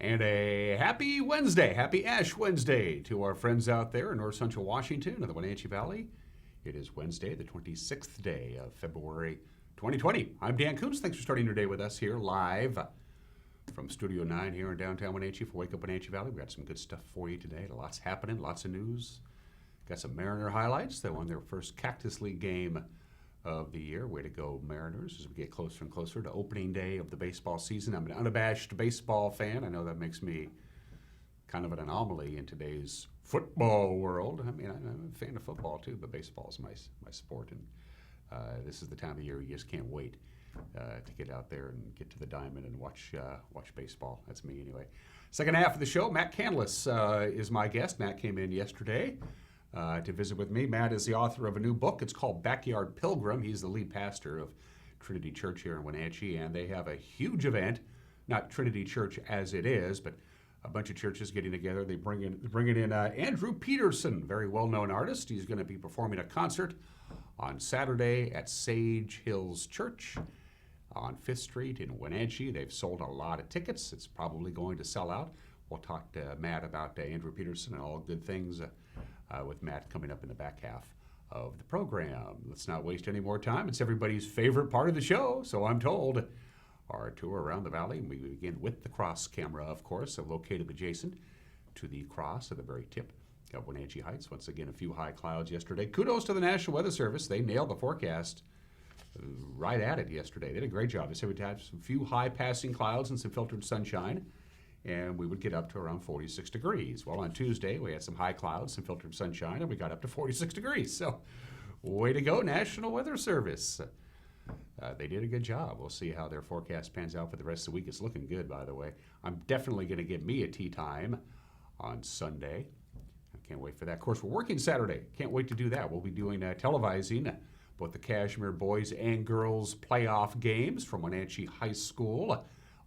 And a happy Wednesday, happy Ash Wednesday to our friends out there in North Central Washington and the Wenatchee Valley. It is Wednesday, the 26th day of February 2020. I'm Dan Kuntz. Thanks for starting your day with us here live from Studio 9 here in downtown Wenatchee for Wake Up Wenatchee Valley. We got some good stuff for you today. Lots happening, lots of news. Got some Mariner highlights. They won their first Cactus League game of the year. Way to go, Mariners, as we get closer and closer to opening day of the baseball season. I'm an unabashed baseball fan. I know that makes me kind of an anomaly in today's football world. I mean, I'm a fan of football too, but baseball is my sport, and this is the time of year you just can't wait to get out there and get to the diamond and watch baseball. That's me anyway. Second half of the show, Matt Canlis is my guest. Matt came in yesterday to visit with me. Matt is the author of a new book. It's called Backyard Pilgrim. He's the lead pastor of Trinity Church here in Wenatchee, and they have a huge event, not Trinity Church as it is, but a bunch of churches getting together. They bring in Andrew Peterson, very well-known artist. He's going to be performing a concert on Saturday at Sage Hills Church on 5th Street in Wenatchee. They've sold a lot of tickets. It's probably going to sell out. We'll talk to Matt about Andrew Peterson and all good things with Matt coming up in the back half of the program. Let's not waste any more time. It's everybody's favorite part of the show, so I'm told. Our tour around the valley, and we begin with the cross camera, of course, located adjacent to the cross at the very tip of Wenatchee Heights. Once again, a few high clouds yesterday. Kudos to the National Weather Service. They nailed the forecast right at it yesterday. They did a great job. They said we'd have some few high passing clouds and some filtered sunshine, and we would get up to around 46 degrees. Well, on Tuesday, we had some high clouds, some filtered sunshine, and we got up to 46 degrees. So, way to go, National Weather Service. They did a good job. We'll see how their forecast pans out for the rest of the week. It's looking good, by the way. I'm definitely going to give me a tea time on Sunday. I can't wait for that. Of course, we're working Saturday. Can't wait to do that. We'll be doing televising both the Cashmere boys and girls playoff games from Wenatchee High School,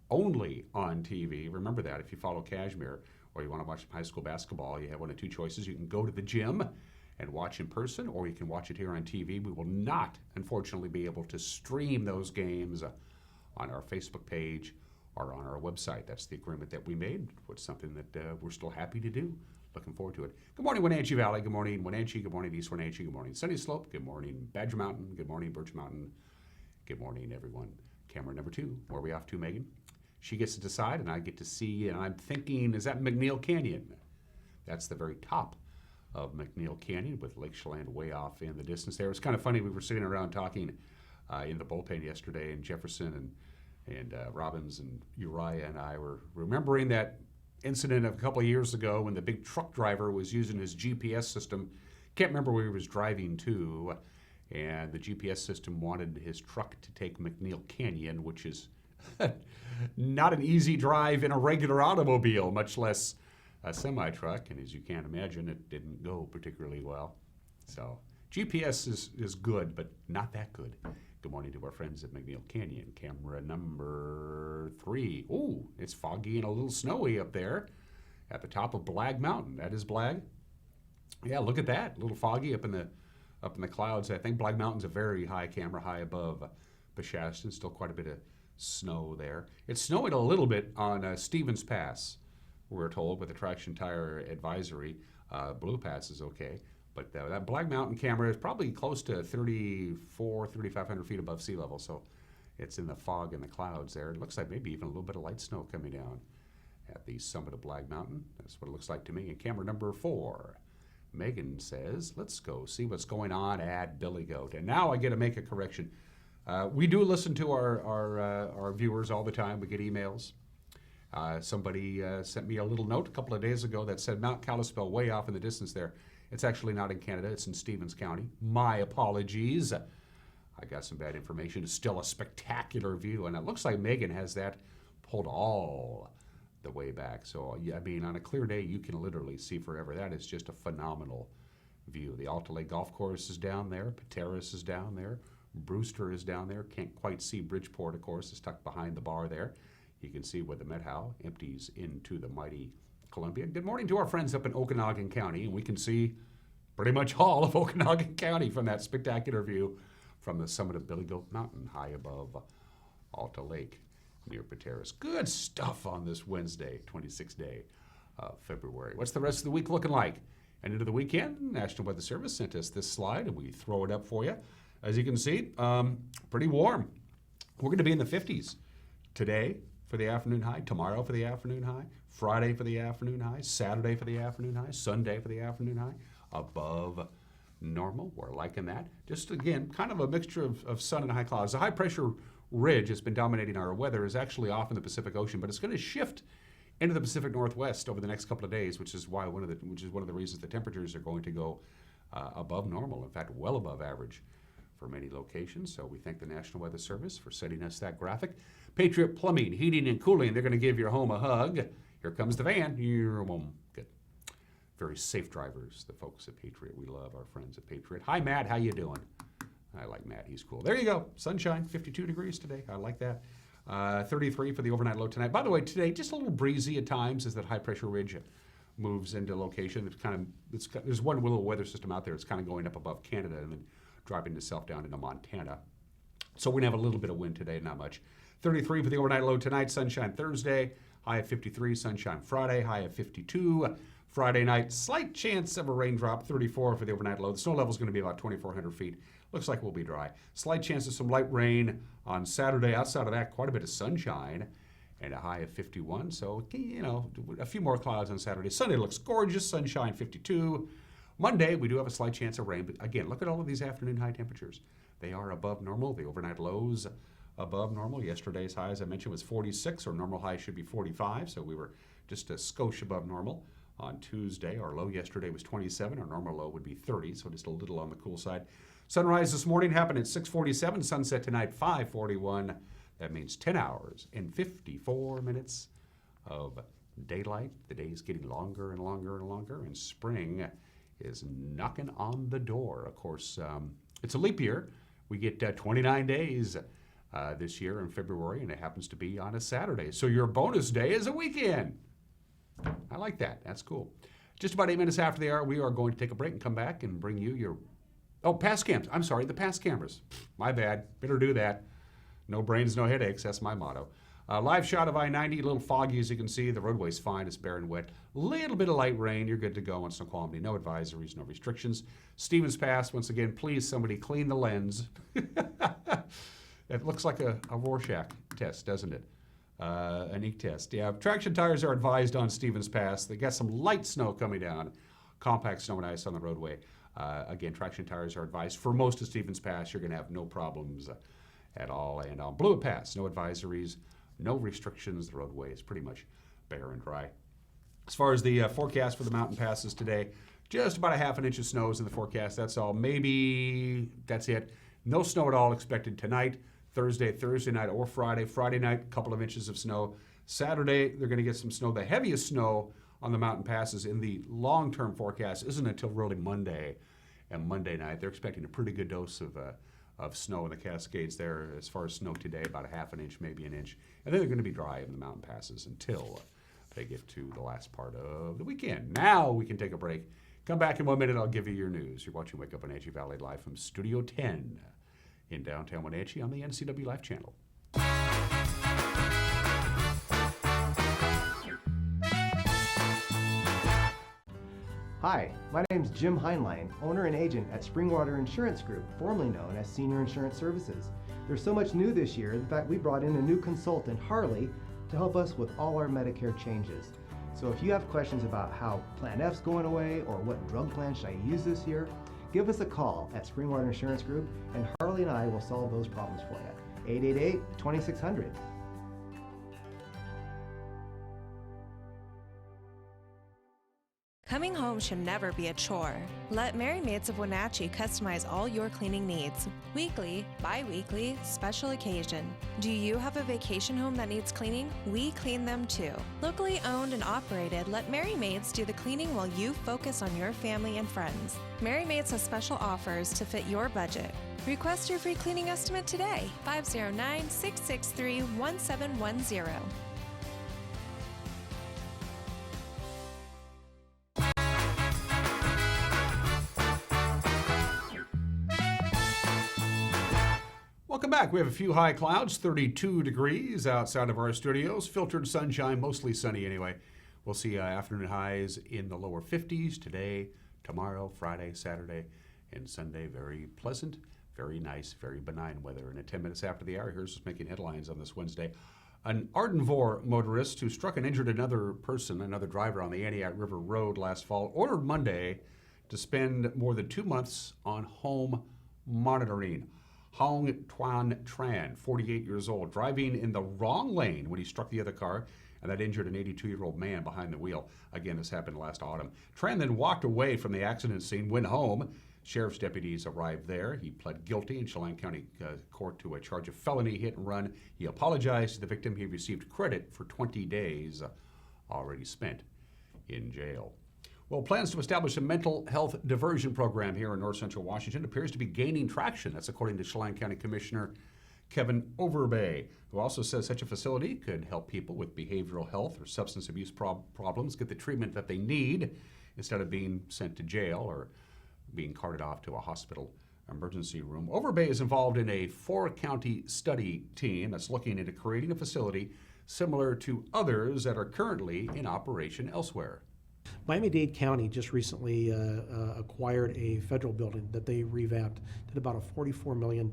only on TV. Remember that if you follow Cashmere or you want to watch high school basketball, you have one of two choices. You can go to the gym and watch in person, or you can watch it here on TV. We will not, unfortunately, be able to stream those games on our Facebook page or on our website. That's the agreement that we made. It's something that we're still happy to do. Looking forward to it. Good morning, Wenatchee Valley. Good morning, Wenatchee. Good morning, East Wenatchee. Good morning, Sunny Slope. Good morning, Badger Mountain. Good morning, Birch Mountain. Good morning, everyone. Camera number 2. Where are we off to, Megan? She gets to decide, and I get to see, and I'm thinking, is that McNeil Canyon? That's the very top of McNeil Canyon with Lake Chelan way off in the distance there. It was kind of funny. We were sitting around talking in the bullpen yesterday, and Jefferson and Robbins and Uriah and I were remembering that incident of a couple of years ago when the big truck driver was using his GPS system. Can't remember where he was driving to, and the GPS system wanted his truck to take McNeil Canyon, which is not an easy drive in a regular automobile, much less a semi-truck, and as you can imagine, it didn't go particularly well. So GPS is good, but not that good. Good morning to our friends at McNeil Canyon. Camera number 3. Ooh, it's foggy and a little snowy up there at the top of Blag Mountain. That is Blag. Yeah, look at that. A little foggy up in the clouds. I think Blag Mountain's a very high camera, high above Beshaston. Still quite a bit of snow there. It's snowing a little bit on Stevens Pass, we're told, with the Traction Tire Advisory. Blue Pass is okay. But that Blag Mountain camera is probably close to 3,500 feet above sea level. So it's in the fog and the clouds there. It looks like maybe even a little bit of light snow coming down at the summit of Blag Mountain. That's what it looks like to me. And camera number 4. Megan says, let's go see what's going on at Billy Goat. And now I get to make a correction. We do listen to our viewers all the time. We get emails. Somebody sent me a little note a couple of days ago that said Mount Kalispell way off in the distance there. It's actually not in Canada. It's in Stevens County. My apologies. I got some bad information. It's still a spectacular view, and it looks like Megan has that pulled all the way back. So, yeah, I mean, on a clear day, you can literally see forever. That is just a phenomenal view. The Alta Lake Golf Course is down there. Pateros is down there. Brewster is down there. Can't quite see Bridgeport, of course, is tucked behind the bar there. You can see where the Methow empties into the mighty Columbia. Good morning to our friends up in Okanagan County, and we can see pretty much all of Okanagan County from that spectacular view from the summit of Billy Goat Mountain high above Alta Lake. near Pateros. Good stuff on this Wednesday, 26th day of February. What's the rest of the week looking like? And into the weekend, National Weather Service sent us this slide, and we throw it up for you. As you can see, pretty warm. We're going to be in the 50s today for the afternoon high, tomorrow for the afternoon high, Friday for the afternoon high, Saturday for the afternoon high, Sunday for the afternoon high, above normal. We're liking that. Just, again, kind of a mixture of sun and high clouds. The high-pressure ridge has been dominating our weather, is actually off in the Pacific Ocean, but it's going to shift into the Pacific Northwest over the next couple of days, which is one of the reasons the temperatures are going to go above normal. In fact, well above average for many locations. So we thank the National Weather Service for sending us that graphic. Patriot Plumbing, Heating, and Cooling, they're going to give your home a hug. Here comes the van. Good. Very safe drivers, the folks at Patriot. We love our friends at Patriot. Hi, Matt. How you doing? I like Matt. He's cool. There you go. Sunshine, 52 degrees today. I like that. 33 for the overnight low tonight. By the way, today, just a little breezy at times as that high-pressure ridge moves into location. There's one little weather system out there. It's kind of going up above Canada and then dropping itself down into Montana. So we're going to have a little bit of wind today, not much. 33 for the overnight low tonight. Sunshine Thursday. High of 53. Sunshine Friday. High of 52. Friday night, slight chance of a raindrop. 34 for the overnight low. The snow level is going to be about 2,400 feet. Looks like we'll be dry. Slight chance of some light rain on Saturday. Outside of that, quite a bit of sunshine and a high of 51. So, a few more clouds on Saturday. Sunday looks gorgeous. Sunshine 52. Monday, we do have a slight chance of rain. But again, look at all of these afternoon high temperatures. They are above normal. The overnight lows above normal. Yesterday's high, as I mentioned, was 46. Our normal high should be 45. So we were just a skosh above normal. On Tuesday, our low yesterday was 27. Our normal low would be 30. So just a little on the cool side. Sunrise this morning happened at 6:47. Sunset tonight, 5:41. That means 10 hours and 54 minutes of daylight. The day is getting longer and longer and longer, and spring is knocking on the door. Of course, it's a leap year. We get 29 days this year in February, and it happens to be on a Saturday. So your bonus day is a weekend. I like that. That's cool. Just about 8 minutes after the hour, we are going to take a break and come back and bring you your past cams. I'm sorry, the past cameras. My bad. Better do that. No brains, no headaches. That's my motto. Live shot of I-90, a little foggy as you can see. The roadway's fine. It's bare and wet. Little bit of light rain. You're good to go on Snoqualmie. No advisories, no restrictions. Stevens Pass, once again, please somebody clean the lens. It looks like a Rorschach test, doesn't it? An ink test. Yeah, traction tires are advised on Stevens Pass. They got some light snow coming down. Compact snow and ice on the roadway. Again, traction tires are advised. For most of Stevens Pass, you're going to have no problems at all. And on Blewett Pass, no advisories, no restrictions. The roadway is pretty much bare and dry. As far as the forecast for the mountain passes today, just about a half an inch of snow is in the forecast. That's all. Maybe that's it. No snow at all expected tonight, Thursday night or Friday. Friday night, a couple of inches of snow. Saturday, they're going to get some snow. The heaviest snow on the mountain passes in the long-term forecast isn't until really Monday and Monday night. They're expecting a pretty good dose of snow in the Cascades there. As far as snow today, about a half an inch, maybe an inch. And then they're going to be dry in the mountain passes until they get to the last part of the weekend. Now we can take a break. Come back in 1 minute, I'll give you your news. You're watching Wake Up Wenatchee Valley live from Studio 10 in downtown Wenatchee on the NCW Life channel. Hi, my name is Jim Heinlein, owner and agent at Springwater Insurance Group, formerly known as Senior Insurance Services. There's so much new this year. In fact, we brought in a new consultant, Harley, to help us with all our Medicare changes. So if you have questions about how Plan F's going away or what drug plan should I use this year, give us a call at Springwater Insurance Group, and Harley and I will solve those problems for you. 888-2600. Coming home should never be a chore. Let Merry Maids of Wenatchee customize all your cleaning needs. Weekly, bi-weekly, special occasion. Do you have a vacation home that needs cleaning? We clean them too. Locally owned and operated, let Merry Maids do the cleaning while you focus on your family and friends. Merry Maids has special offers to fit your budget. Request your free cleaning estimate today. 509-663-1710. back. We have a few high clouds, 32 degrees outside of our studios. Filtered sunshine, mostly sunny anyway. We'll see afternoon highs in the lower 50s today, tomorrow, Friday, Saturday, and Sunday. Very pleasant, very nice, very benign weather. And at 10 minutes after the hour, here's what's making headlines on this Wednesday. An Ardenvor motorist who struck and injured another driver on the Antioch River Road last fall, ordered Monday to spend more than 2 months on home monitoring. Hong Tuan Tran, 48 years old, driving in the wrong lane when he struck the other car, and that injured an 82-year-old man behind the wheel. Again, this happened last autumn. Tran then walked away from the accident scene, went home. Sheriff's deputies arrived there. He pled guilty in Chelan County Court to a charge of felony hit and run. He apologized to the victim. He received credit for 20 days already spent in jail. Well, plans to establish a mental health diversion program here in North Central Washington appears to be gaining traction. That's according to Chelan County Commissioner Kevin Overbay, who also says such a facility could help people with behavioral health or substance abuse problems get the treatment that they need instead of being sent to jail or being carted off to a hospital emergency room. Overbay is involved in a 4-county study team that's looking into creating a facility similar to others that are currently in operation elsewhere. Miami-Dade County just recently acquired a federal building that they revamped, did about a $44 million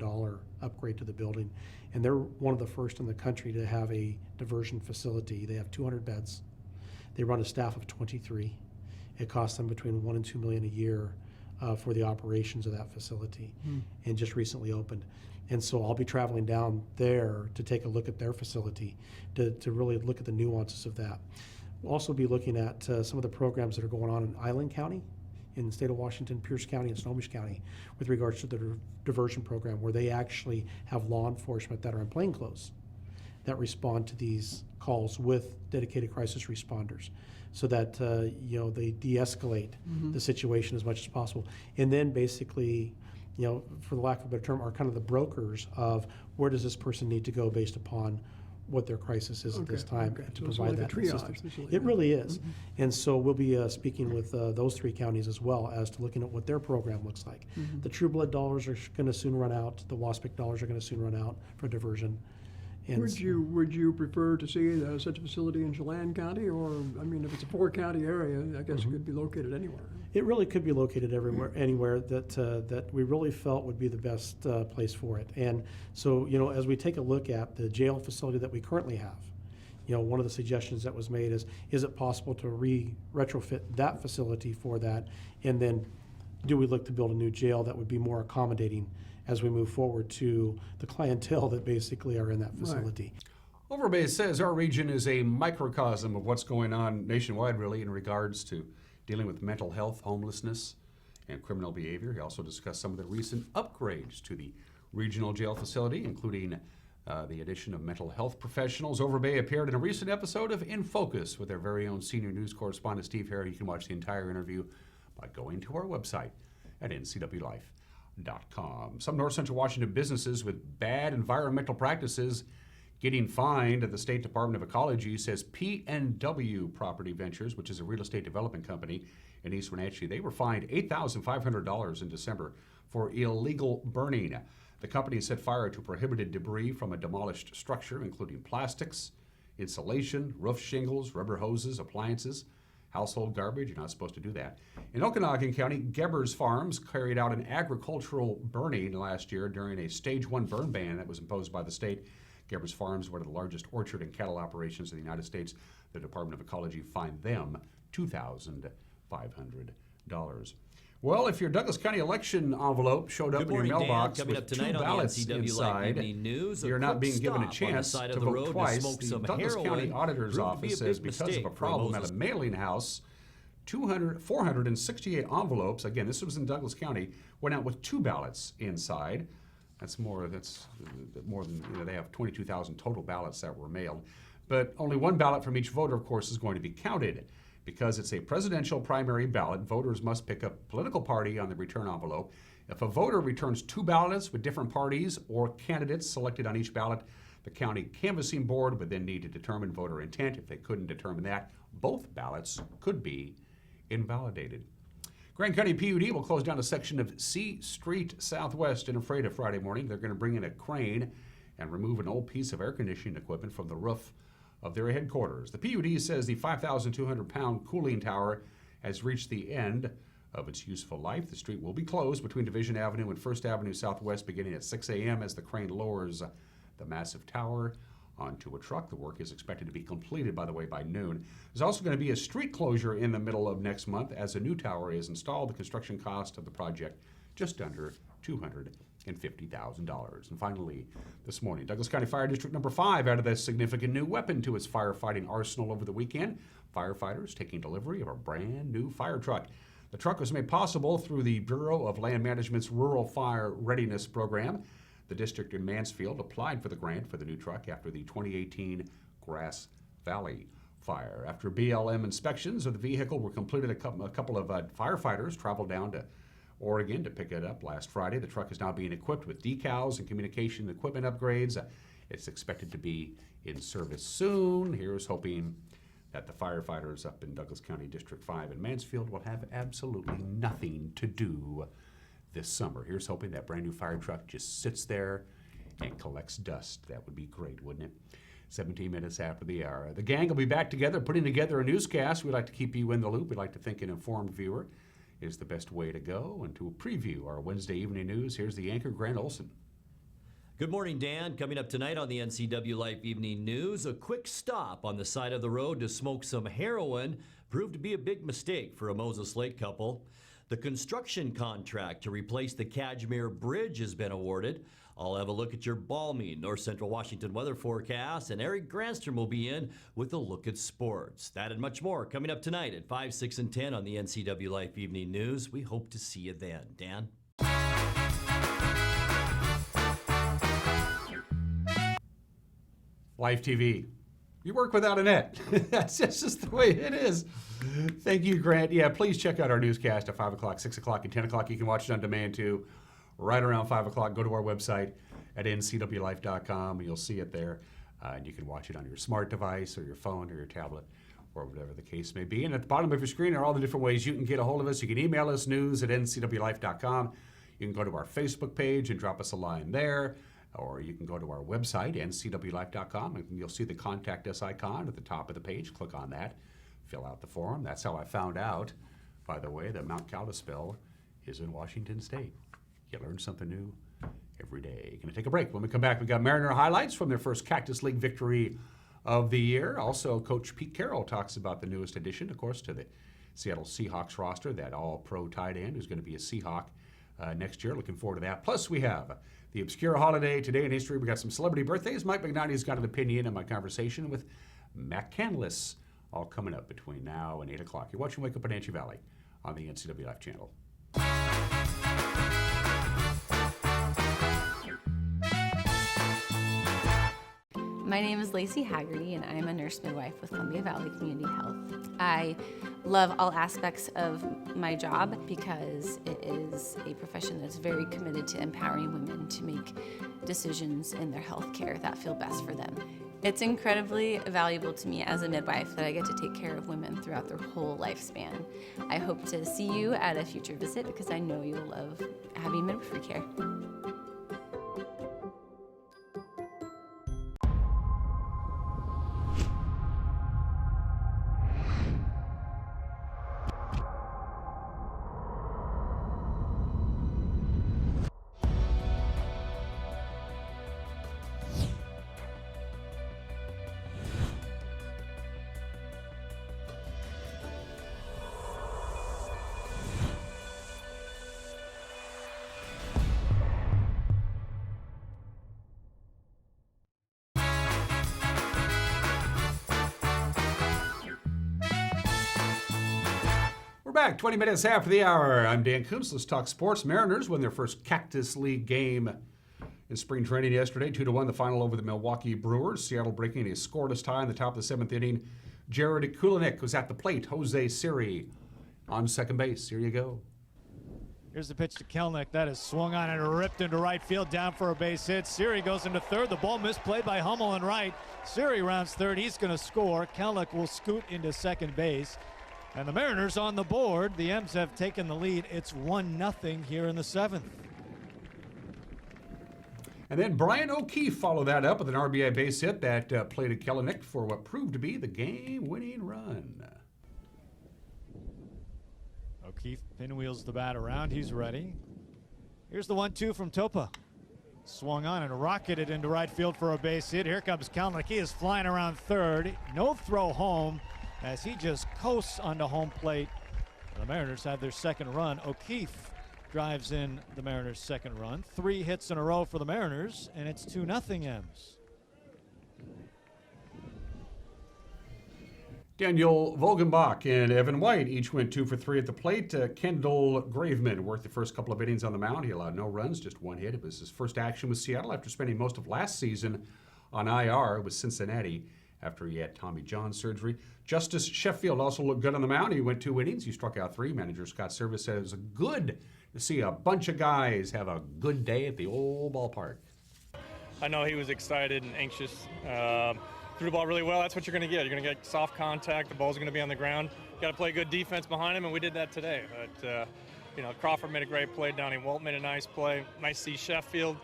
upgrade to the building, and they're one of the first in the country to have a diversion facility. They have 200 beds. They run a staff of 23. It costs them between $1 and $2 million a year for the operations of that facility, and just recently opened. And so I'll be traveling down there to take a look at their facility, to really look at the nuances of that. We'll also be looking at some of the programs that are going on in Island County, in the state of Washington, Pierce County, and Snohomish County, with regards to the diversion program, where they actually have law enforcement that are in plainclothes that respond to these calls with dedicated crisis responders, so that they de-escalate the situation as much as possible. And then basically, for the lack of a better term, are kind of the brokers of where does this person need to go based upon what their crisis is at this time, to provide that assistance. It really is. And so we'll be speaking with those 3 counties as well as to looking at what their program looks like. The True Blood dollars are going to soon run out. The WASPIC dollars are going to soon run out for diversion. And would you prefer to see such a facility in Chelan County, or if it's a 4-county area, I guess it could be located anywhere? It really could be located anywhere that we really felt would be the best place for it. And so, as we take a look at the jail facility that we currently have, one of the suggestions that was made is it possible to retrofit that facility for that, and then do we look to build a new jail that would be more accommodating as we move forward to the clientele that basically are in that facility. Right. Overbay says our region is a microcosm of what's going on nationwide, really, in regards to dealing with mental health, homelessness, and criminal behavior. He also discussed some of the recent upgrades to the regional jail facility, including the addition of mental health professionals. Overbay appeared in a recent episode of In Focus with our very own senior news correspondent, Steve Harry. You can watch the entire interview by going to our website at ncwlife.com. Some North Central Washington businesses with bad environmental practices getting fined at the State Department of Ecology, says P&W Property Ventures, which is a real estate development company in East Wenatchee. They were fined $8,500 in December for illegal burning. The company set fire to prohibited debris from a demolished structure, including plastics, insulation, roof shingles, rubber hoses, appliances, household garbage. You're not supposed to do that. In Okanagan County, Gebbers Farms carried out an agricultural burning last year during a stage 1 burn ban that was imposed by the state. Gebbers Farms, one of the largest orchard and cattle operations in the United States. The Department of Ecology fined them $2,500. Well, if your Douglas County election envelope showed up in your mailbox with 2 ballots inside, you're not being given a chance to vote twice. The Douglas County Auditor's Office says because of a problem at a mailing house, 468 envelopes, again, this was in Douglas County, went out with 2 ballots inside. That's more than, they have 22,000 total ballots that were mailed. But only 1 ballot from each voter, of course, is going to be counted. Because it's a presidential primary ballot, voters must pick a political party on the return envelope. If a voter returns 2 ballots with different parties or candidates selected on each ballot, the county canvassing board would then need to determine voter intent. If they couldn't determine that, both ballots could be invalidated. Grand County PUD will close down a section of C Street Southwest in Ephrata Friday morning. They're going to bring in a crane and remove an old piece of air conditioning equipment from the roof of their headquarters. The PUD says the 5,200-pound cooling tower has reached the end of its useful life. The street will be closed between Division Avenue and First Avenue Southwest beginning at 6 a.m. as the crane lowers the massive tower onto a truck. The work is expected to be completed, by the way, by noon. There's also going to be a street closure in the middle of next month as a new tower is installed. The construction cost of the project just under $250,000. And finally, this morning, Douglas County Fire District number 5 added a significant new weapon to its firefighting arsenal over the weekend. Firefighters taking delivery of a brand new fire truck. The truck was made possible through the Bureau of Land Management's Rural Fire Readiness Program. The district in Mansfield applied for the grant for the new truck after the 2018 Grass Valley fire. After BLM inspections of the vehicle were completed, a couple of firefighters traveled down to Oregon to pick it up last Friday. The truck is now being equipped with decals and communication equipment upgrades. It's expected to be in service soon. Here's hoping that the firefighters up in Douglas County District 5 in Mansfield will have absolutely nothing to do this summer. Here's hoping that brand new fire truck just sits there and collects dust. That would be great, wouldn't it? 17 minutes after the hour. The gang will be back together, putting together a newscast. We'd like to keep you in the loop. We'd like to think an informed viewer is the best way to go. And to preview our Wednesday evening news, here's the anchor, Grant Olson. Good morning, Dan. Coming up tonight on the NCW Life Evening News, a quick stop on the side of the road to smoke some heroin proved to be a big mistake for a Moses Lake couple. The construction contract to replace the Cashmere Bridge has been awarded. I'll have a look at your balmy North Central Washington weather forecast, and Eric Granstrom will be in with a look at sports. That and much more coming up tonight at 5, 6, and 10 on the NCW Life Evening News. We hope to see you then. Dan? Live TV. You work without a net. That's just the way it is. Thank you, Grant. Yeah, please check out our newscast at 5 o'clock, 6 o'clock, and 10 o'clock. You can watch it on demand, too. Right around 5 o'clock, go to our website at ncwlife.com. You'll see it there. And you can watch it on your smart device or your phone or your tablet or whatever the case may be. And at the bottom of your screen are all the different ways you can get a hold of us. You can email us, news@ncwlife.com. You can go to our Facebook page and drop us a line there. Or you can go to our website, ncwlife.com, and you'll see the Contact Us icon at the top of the page. Click on that. Fill out the form. That's how I found out, by the way, that Mount Kalispell is in Washington State. You learn something new every day. Going to take a break. When we come back, we got Mariner highlights from their first Cactus League victory of the year. Also, Coach Pete Carroll talks about the newest addition, of course, to the Seattle Seahawks roster, that all-pro tight end who's going to be a Seahawk next year. Looking forward to that. Plus, we have the obscure holiday today in history. We got some celebrity birthdays. Mike McNighty's got an opinion in my conversation with Matt Canlis, all coming up between now and 8 o'clock. You're watching Wake Up Wenatchee Valley on the NCW Life channel. My name is Lacey Haggerty, and I'm a nurse midwife with Columbia Valley Community Health. I love all aspects of my job because it is a profession that's very committed to empowering women to make decisions in their health care that feel best for them. It's incredibly valuable to me as a midwife that I get to take care of women throughout their whole lifespan. I hope to see you at a future visit because I know you'll love having midwifery care. Back 20 minutes after the hour. I'm Dan Kuntz. Let's talk sports. Mariners win their first Cactus League game in spring training yesterday. 2-1 the final over the Milwaukee Brewers. Seattle breaking a scoreless tie in the top of the 7th inning. Jared Kulinik was at the plate. Jose Siri on second base. Here you go. Here's the pitch to Kelnick. That is swung on and ripped into right field, down for a base hit. Siri goes into third. The ball misplayed by Hummel on right. Siri rounds third. He's going to score. Kelnick will scoot into second base. And the Mariners on the board. The M's have taken the lead. It's 1-0 here in the 7th. And then Brian O'Keefe followed that up with an RBI base hit that plated Kellenick for what proved to be the game-winning run. O'Keefe pinwheels the bat around. He's ready. Here's the 1-2 from Topa. Swung on and rocketed into right field for a base hit. Here comes Kellenick. He is flying around third. No throw home as he just coasts onto home plate. The Mariners have their second run. O'Keefe drives in the Mariners' second run. 3 hits in a row for the Mariners, and it's 2-0 M's. Daniel Vogelbach and Evan White each went 2 for 3 at the plate. Kendall Graveman worked the first couple of innings on the mound. He allowed no runs, just 1 hit. It was his first action with Seattle after spending most of last season on IR with Cincinnati after he had Tommy John surgery. Justice Sheffield also looked good on the mound. He went 2 innings. He struck out 3. Manager Scott Service said it was good to see a bunch of guys have a good day at the old ballpark. I know he was excited and anxious. Threw the ball really well. That's what you're going to get. You're going to get soft contact. The ball's going to be on the ground. Got to play good defense behind him, and we did that today. But, Crawford made a great play. Donnie Walt made a nice play. Nice to see Sheffield.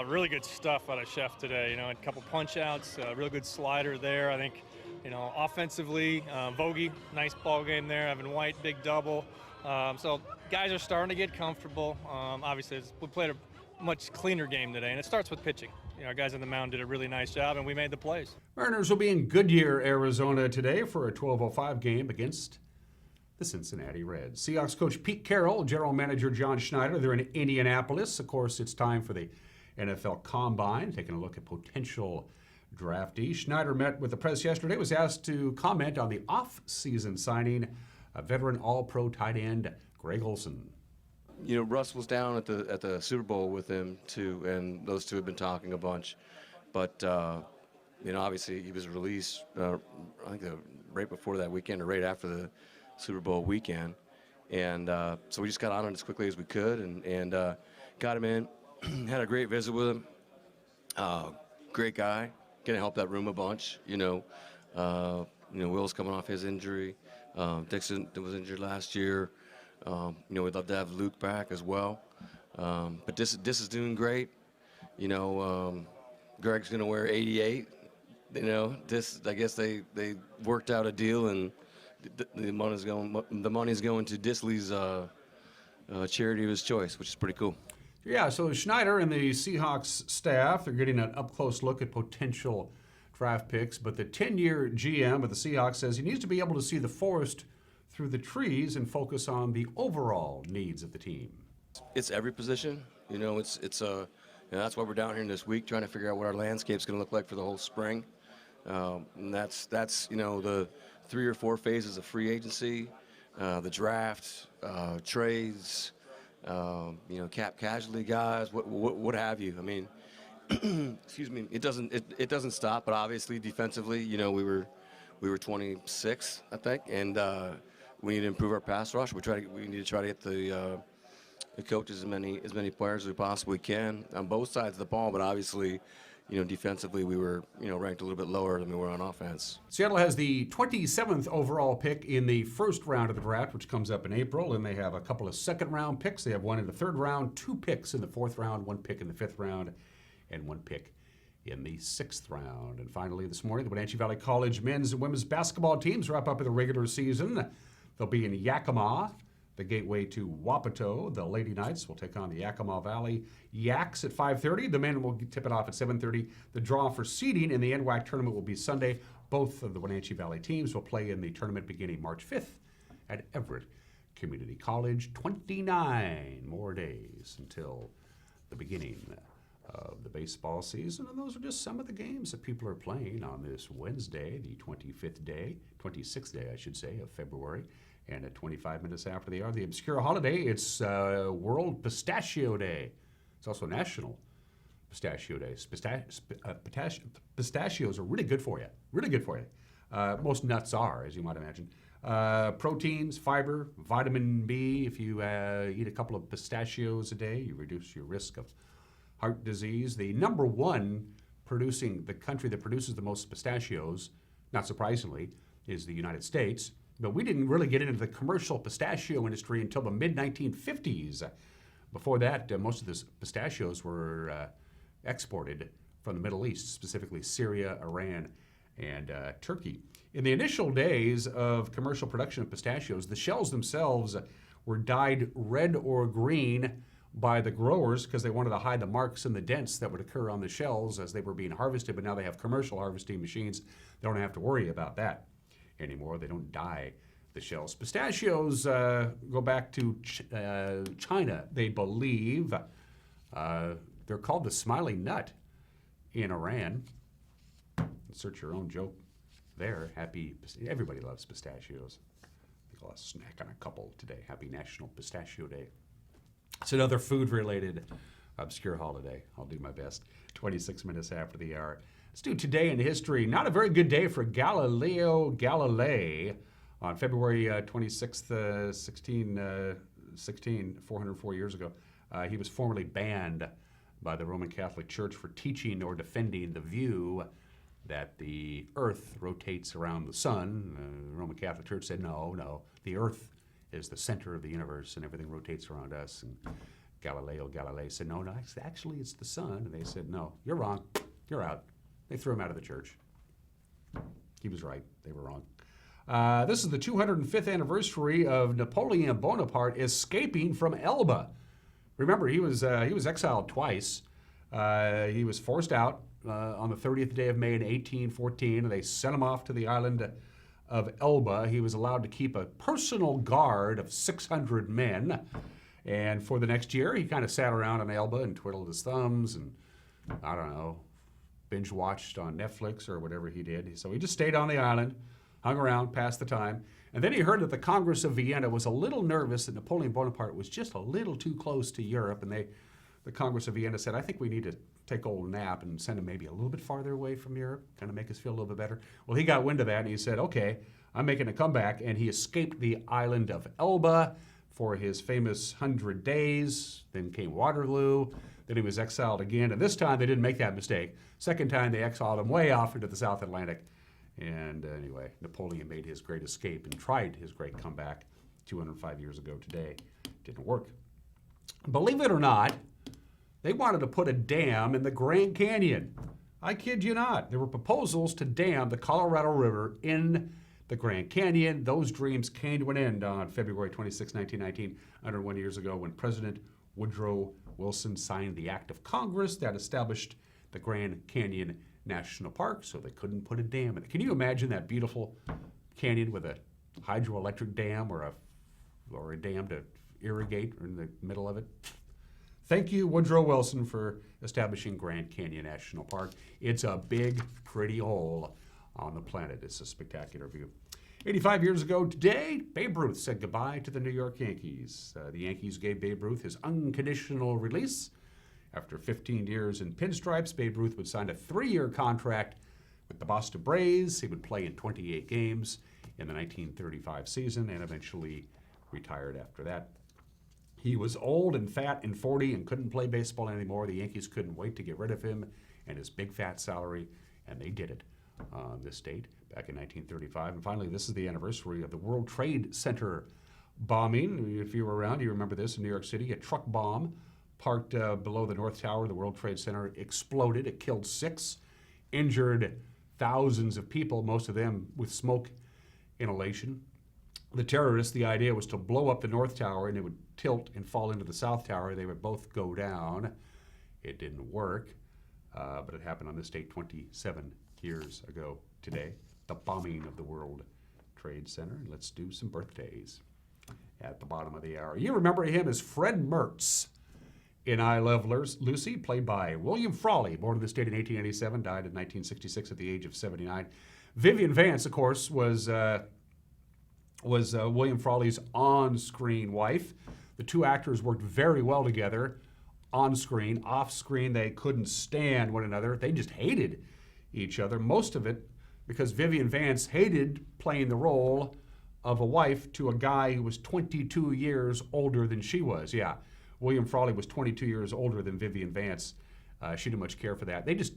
Really good stuff out of Chef today. A couple punch outs, real good slider there. I think, offensively, Vogie, nice ball game there. Evan White, big double. So guys are starting to get comfortable. Obviously, we played a much cleaner game today, and it starts with pitching. Our guys on the mound did a really nice job, and we made the plays. Mariners will be in Goodyear, Arizona today for a 12:05 game against the Cincinnati Reds. Seahawks coach Pete Carroll, general manager John Schneider, they're in Indianapolis. Of course, it's time for the NFL Combine, taking a look at potential draftees. Schneider met with the press yesterday, was asked to comment on the off-season signing of veteran All-Pro tight end Greg Olson. Russ was down at the Super Bowl with him too, and those two have been talking a bunch. But obviously he was released. I think right before that weekend or right after the Super Bowl weekend, and so we just got on it as quickly as we could, and got him in. Had a great visit with him. Great guy. Gonna help that room a bunch. Will's coming off his injury. Dixon was injured last year. We'd love to have Luke back as well. But this is doing great. Greg's going to wear 88. I guess they worked out a deal, and the money's going to Disley's charity of his choice, which is pretty cool. Yeah, so Schneider and the Seahawks staff, they're getting an up-close look at potential draft picks, but the 10-year GM of the Seahawks says he needs to be able to see the forest through the trees and focus on the overall needs of the team. It's every position. That's why we're down here this week trying to figure out what our landscape's going to look like for the whole spring. And that's the 3 or 4 phases of free agency, the draft, trades, cap casualty guys, what have you. I mean, excuse me. It doesn't stop. But obviously defensively, we were 26th, I think, and we need to improve our pass rush. We need to try to get the coaches as many players as we possibly can on both sides of the ball. But obviously, defensively we were ranked a little bit lower than we were on offense. Seattle has the 27th overall pick in the first round of the draft, which comes up in April, and they have a couple of second-round picks. They have 1 in the 3rd round, 2 picks in the 4th round, 1 pick in the 5th round, and 1 pick in the 6th round. And finally, this morning, the Wenatchee Valley College men's and women's basketball teams wrap up the regular season. They'll be in Yakima, the gateway to Wapato. The Lady Knights will take on the Yakima Valley Yaks at 5:30. The men will tip it off at 7:30. The draw for seeding in the NWAC tournament will be Sunday. Both of the Wenatchee Valley teams will play in the tournament beginning March 5th at Everett Community College. 29 more days until the beginning of the baseball season, and those are just some of the games that people are playing on this Wednesday, the 26th day, I should say, of February. And at 25 minutes after the hour, the obscure holiday, it's World Pistachio Day. It's also National Pistachio Day. Pistachios are really good for you. Most nuts are, as you might imagine. Proteins, fiber, vitamin B. If you eat a couple of pistachios a day, you reduce your risk of heart disease. The number 1 the country that produces the most pistachios, not surprisingly, is the United States. But we didn't really get into the commercial pistachio industry until the mid-1950s. Before that, most of the pistachios were exported from the Middle East, specifically Syria, Iran, and Turkey. In the initial days of commercial production of pistachios, the shells themselves were dyed red or green by the growers because they wanted to hide the marks and the dents that would occur on the shells as they were being harvested. But now they have commercial harvesting machines. They don't have to worry about that anymore. They don't dye the shells. Pistachios go back to China, they believe. They're called the smiling nut in Iran. Insert your own joke there. Everybody loves pistachios. I think I'll snack on a couple today. Happy National Pistachio Day. It's another food-related obscure holiday. I'll do my best. 26 minutes after the hour. Let's do Today in History. Not a very good day for Galileo Galilei. On February 26th, 404 years ago, he was formally banned by the Roman Catholic Church for teaching or defending the view that the Earth rotates around the sun. The Roman Catholic Church said, no, the Earth is the center of the universe and everything rotates around us. And Galileo Galilei said, no, actually it's the sun. And they said, no, you're wrong, you're out. They threw him out of the church. He was right, they were wrong. This is the 205th anniversary of Napoleon Bonaparte escaping from Elba. Remember, he was exiled twice. He was forced out on the 30th day of May in 1814, and they sent him off to the island of Elba. He was allowed to keep a personal guard of 600 men. And for the next year, he kind of sat around on Elba and twiddled his thumbs and, I don't know, binge watched on Netflix or whatever he did. So he just stayed on the island, hung around, passed the time. And then he heard that the Congress of Vienna was a little nervous that Napoleon Bonaparte was just a little too close to Europe. And the Congress of Vienna said, I think we need to take old Nap and send him maybe a little bit farther away from Europe, kind of make us feel a little bit better. Well, he got wind of that and he said, okay, I'm making a comeback. And he escaped the island of Elba for his famous 100 days. Then came Waterloo. Then he was exiled again. And this time they didn't make that mistake. Second time they exiled him way off into the South Atlantic. And anyway, Napoleon made his great escape and tried his great comeback 205 years ago today. Didn't work. Believe it or not, they wanted to put a dam in the Grand Canyon. I kid you not. There were proposals to dam the Colorado River in the Grand Canyon. Those dreams came to an end on February 26, 1919, 101 years ago, when President Woodrow Wilson signed the Act of Congress that established the Grand Canyon National Park, so they couldn't put a dam in it. Can you imagine that beautiful canyon with a hydroelectric dam or a dam to irrigate in the middle of it? Thank you, Woodrow Wilson, for establishing Grand Canyon National Park. It's a big, pretty hole on the planet. It's a spectacular view. 85 years ago today, Babe Ruth said goodbye to the New York Yankees. The Yankees gave Babe Ruth his unconditional release. After 15 years in pinstripes, Babe Ruth would sign a 3-year contract with the Boston Braves. He would play in 28 games in the 1935 season and eventually retired after that. He was old and fat and 40 and couldn't play baseball anymore. The Yankees couldn't wait to get rid of him and his big fat salary, and they did it on this date back in 1935. And finally, this is the anniversary of the World Trade Center bombing. If you were around, you remember this in New York City. A truck bomb parked below the North Tower of the World Trade Center exploded. It killed 6, injured thousands of people, most of them with smoke inhalation. The terrorists, the idea was to blow up the North Tower and it would tilt and fall into the South Tower. They would both go down. It didn't work, but it happened on this date 27 years ago today, the bombing of the World Trade Center. And let's do some birthdays at the bottom of the hour. You remember him as Fred Mertz in I Love Lucy, played by William Frawley, born in this state in 1887, died in 1966 at the age of 79. Vivian Vance, of course, was William Frawley's on-screen wife. The two actors worked very well together on screen. Off screen, they couldn't stand one another. They just hated each other. Most of it because Vivian Vance hated playing the role of a wife to a guy who was 22 years older than she was. Yeah, William Frawley was 22 years older than Vivian Vance. She didn't much care for that. They just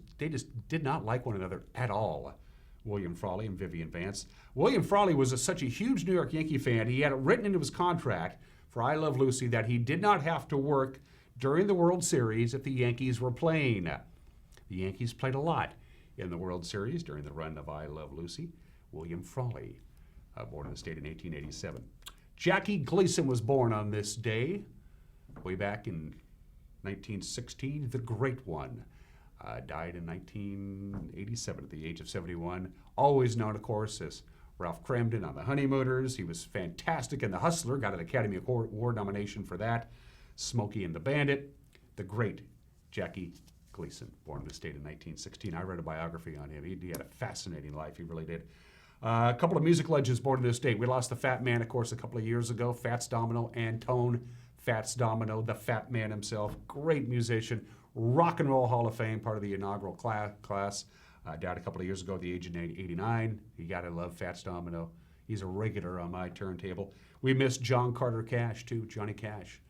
did not like one another at all. William Frawley and Vivian Vance. William Frawley was such a huge New York Yankee fan, he had it written into his contract for I Love Lucy that he did not have to work during the World Series if the Yankees were playing. The Yankees played a lot in the World Series during the run of I Love Lucy. William Frawley, born in the state in 1887. Jackie Gleason was born on this day, way back in 1916, the great one. Died in 1987 at the age of 71. Always known, of course, as Ralph Cramden on The Honeymooners. He was fantastic in The Hustler, got an Academy Award nomination for that. Smokey and the Bandit. The great Jackie Gleason, born in the state in 1916. I read a biography on him. He had a fascinating life, he really did. A couple of music legends born in this state. We lost the Fat Man, of course, a couple of years ago. Fats Domino, Antone Fats Domino, the Fat Man himself. Great musician. Rock and Roll Hall of Fame, part of the inaugural class. Died a couple of years ago at the age of 89. You gotta love Fats Domino. He's a regular on my turntable. We miss John Carter Cash, too, Johnny Cash.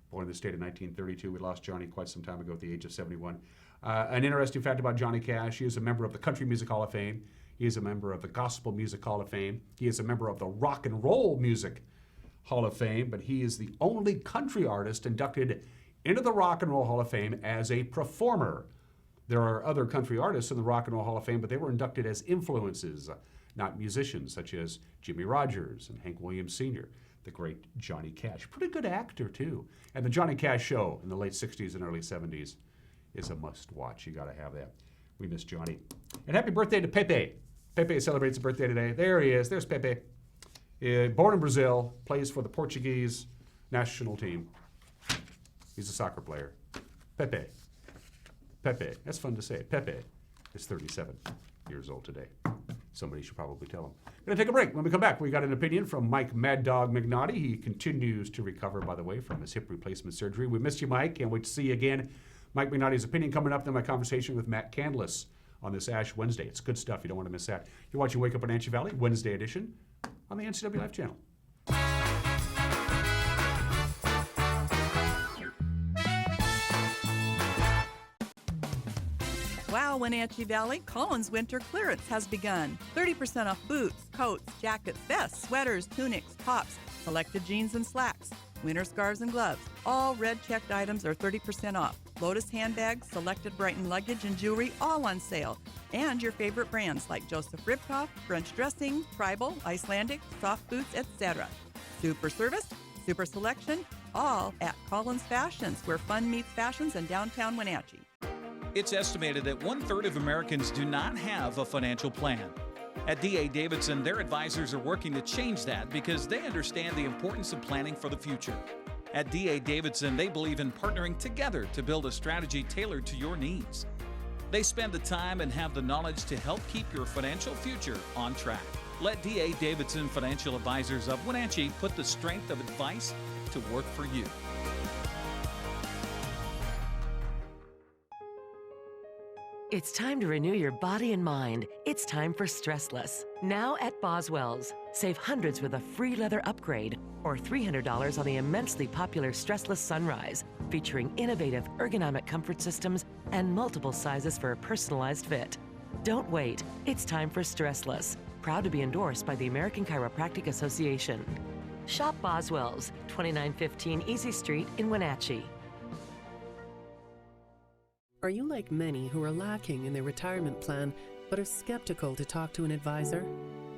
Born in the state of 1932. We lost Johnny quite some time ago at the age of 71. An interesting fact about Johnny Cash, he is a member of the Country Music Hall of Fame. He is a member of the Gospel Music Hall of Fame. He is a member of the Rock and Roll Music Hall of Fame, but he is the only country artist inducted into the Rock and Roll Hall of Fame as a performer. There are other country artists in the Rock and Roll Hall of Fame, but they were inducted as influences, not musicians, such as Jimmy Rogers and Hank Williams Sr., the great Johnny Cash. Pretty good actor, too. And the Johnny Cash Show in the late 60s and early 70s is a must-watch. You got to have that. We miss Johnny. And happy birthday to Pepe. Pepe celebrates his birthday today. There he is. There's Pepe. Born in Brazil, plays for the Portuguese national team. He's a soccer player. Pepe. Pepe. That's fun to say. Pepe is 37 years old today. Somebody should probably tell him. Going to take a break. When we come back, we got an opinion from Mike Mad Dog McNaughty. He continues to recover, by the way, from his hip replacement surgery. We missed you, Mike. Can't wait to see you again. Mike McNaughty's opinion coming up, then my conversation with Matt Canlis on this Ash Wednesday. It's good stuff. You don't want to miss that. You're watching Wake Up Wenatchee Valley, Wednesday edition, on the NCW Life channel. Wow, Wenatchee Valley, Collins Winter Clearance has begun. 30% off boots, coats, jackets, vests, sweaters, tunics, tops, selected jeans and slacks, winter scarves and gloves. All red checked items are 30% off. Lotus handbags, selected Brighton luggage and jewelry, all on sale. And your favorite brands like Joseph Ribkoff, French dressing, Tribal, Icelandic, soft boots, etc. Super service, super selection, all at Collins Fashions, where fun meets fashions in downtown Wenatchee. It's estimated that 1/3 of Americans do not have a financial plan. At D.A. Davidson, their advisors are working to change that because they understand the importance of planning for the future. At D.A. Davidson, they believe in partnering together to build a strategy tailored to your needs. They spend the time and have the knowledge to help keep your financial future on track. Let D.A. Davidson Financial Advisors of Wenatchee put the strength of advice to work for you. It's time to renew your body and mind. It's time for Stressless. Now at Boswell's. Save hundreds with a free leather upgrade or $300 on the immensely popular Stressless Sunrise, featuring innovative ergonomic comfort systems and multiple sizes for a personalized fit. Don't wait. It's time for Stressless. Proud to be endorsed by the American Chiropractic Association. Shop Boswell's, 2915 Easy Street in Wenatchee. Are you like many who are lacking in their retirement plan but are skeptical to talk to an advisor?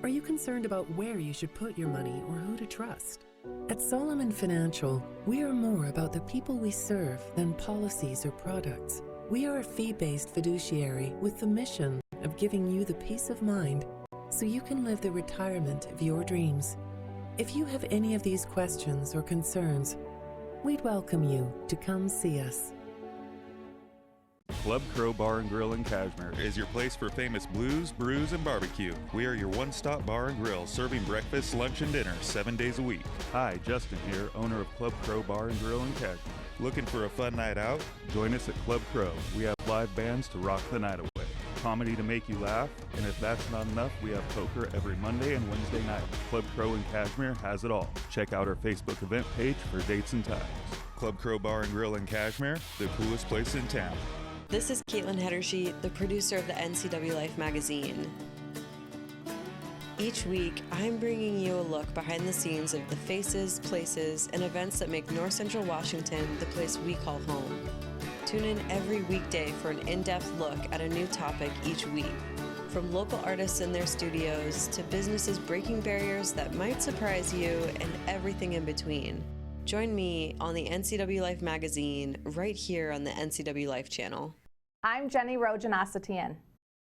Are you concerned about where you should put your money or who to trust? At Solomon Financial, we are more about the people we serve than policies or products. We are a fee-based fiduciary with the mission of giving you the peace of mind so you can live the retirement of your dreams. If you have any of these questions or concerns, we'd welcome you to come see us. Club Crow Bar and Grill in Cashmere is your place for famous blues, brews, and barbecue. We are your one-stop bar and grill, serving breakfast, lunch, and dinner 7 days a week. Hi, Justin here, owner of Club Crow Bar and Grill in Cashmere. Looking for a fun night out? Join us at Club Crow. We have live bands to rock the night away, comedy to make you laugh, and if that's not enough, we have poker every Monday and Wednesday night. Club Crow in Cashmere has it all. Check out our Facebook event page for dates and times. Club Crow Bar and Grill in Cashmere, the coolest place in town. This is Caitlin Hedershe, the producer of the NCW Life magazine. Each week, I'm bringing you a look behind the scenes of the faces, places, and events that make North Central Washington the place we call home. Tune in every weekday for an in-depth look at a new topic each week. From local artists in their studios to businesses breaking barriers that might surprise you and everything in between. Join me on the NCW Life magazine right here on the NCW Life channel. I'm Jenny Rojanasatian,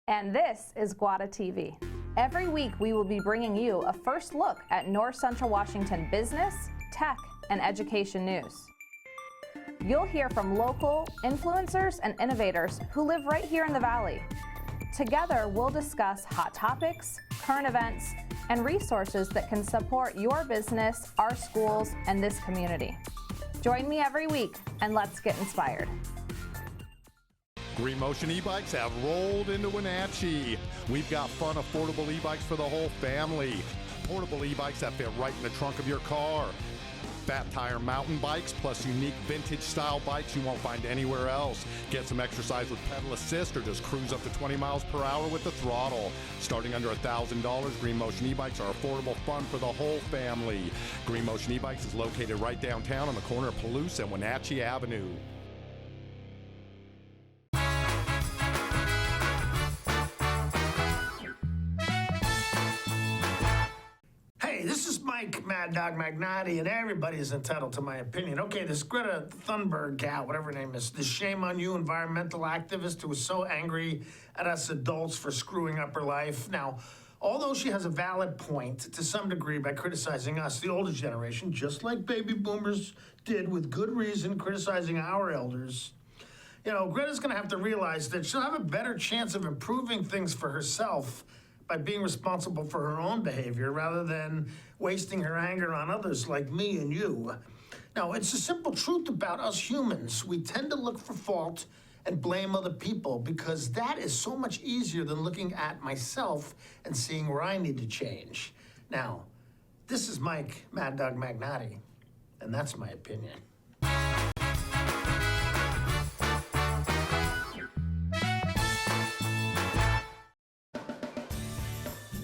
and this is Guada TV. Every week we will be bringing you a first look at North Central Washington business, tech, and education news. You'll hear from local influencers and innovators who live right here in the Valley. Together, we'll discuss hot topics, current events, and resources that can support your business, our schools, and this community. Join me every week, and let's get inspired. Green Motion e-bikes have rolled into Wenatchee. We've got fun, affordable e-bikes for the whole family. Portable e-bikes that fit right in the trunk of your car. Fat tire mountain bikes plus unique vintage style bikes you won't find anywhere else. Get some exercise with pedal assist or just cruise up to 20 miles per hour with the throttle. Starting under $1,000, Green Motion e-bikes are affordable fun for the whole family. Green Motion e-bikes is located right downtown on the corner of Palouse and Wenatchee Avenue. Hey, this is Mike Mad Dog Magnati, and everybody is entitled to my opinion. Okay, this Greta Thunberg gal, whatever her name is, this shame on you environmental activist who was so angry at us adults for screwing up her life. Now, although she has a valid point to some degree by criticizing us, the older generation, just like baby boomers did with good reason, criticizing our elders, you know, Greta's gonna have to realize that she'll have a better chance of improving things for herself by being responsible for her own behavior rather than wasting her anger on others like me and you. Now, it's a simple truth about us humans. We tend to look for fault and blame other people because that is so much easier than looking at myself and seeing where I need to change. Now, this is Mike Mad Dog Magnati, and that's my opinion.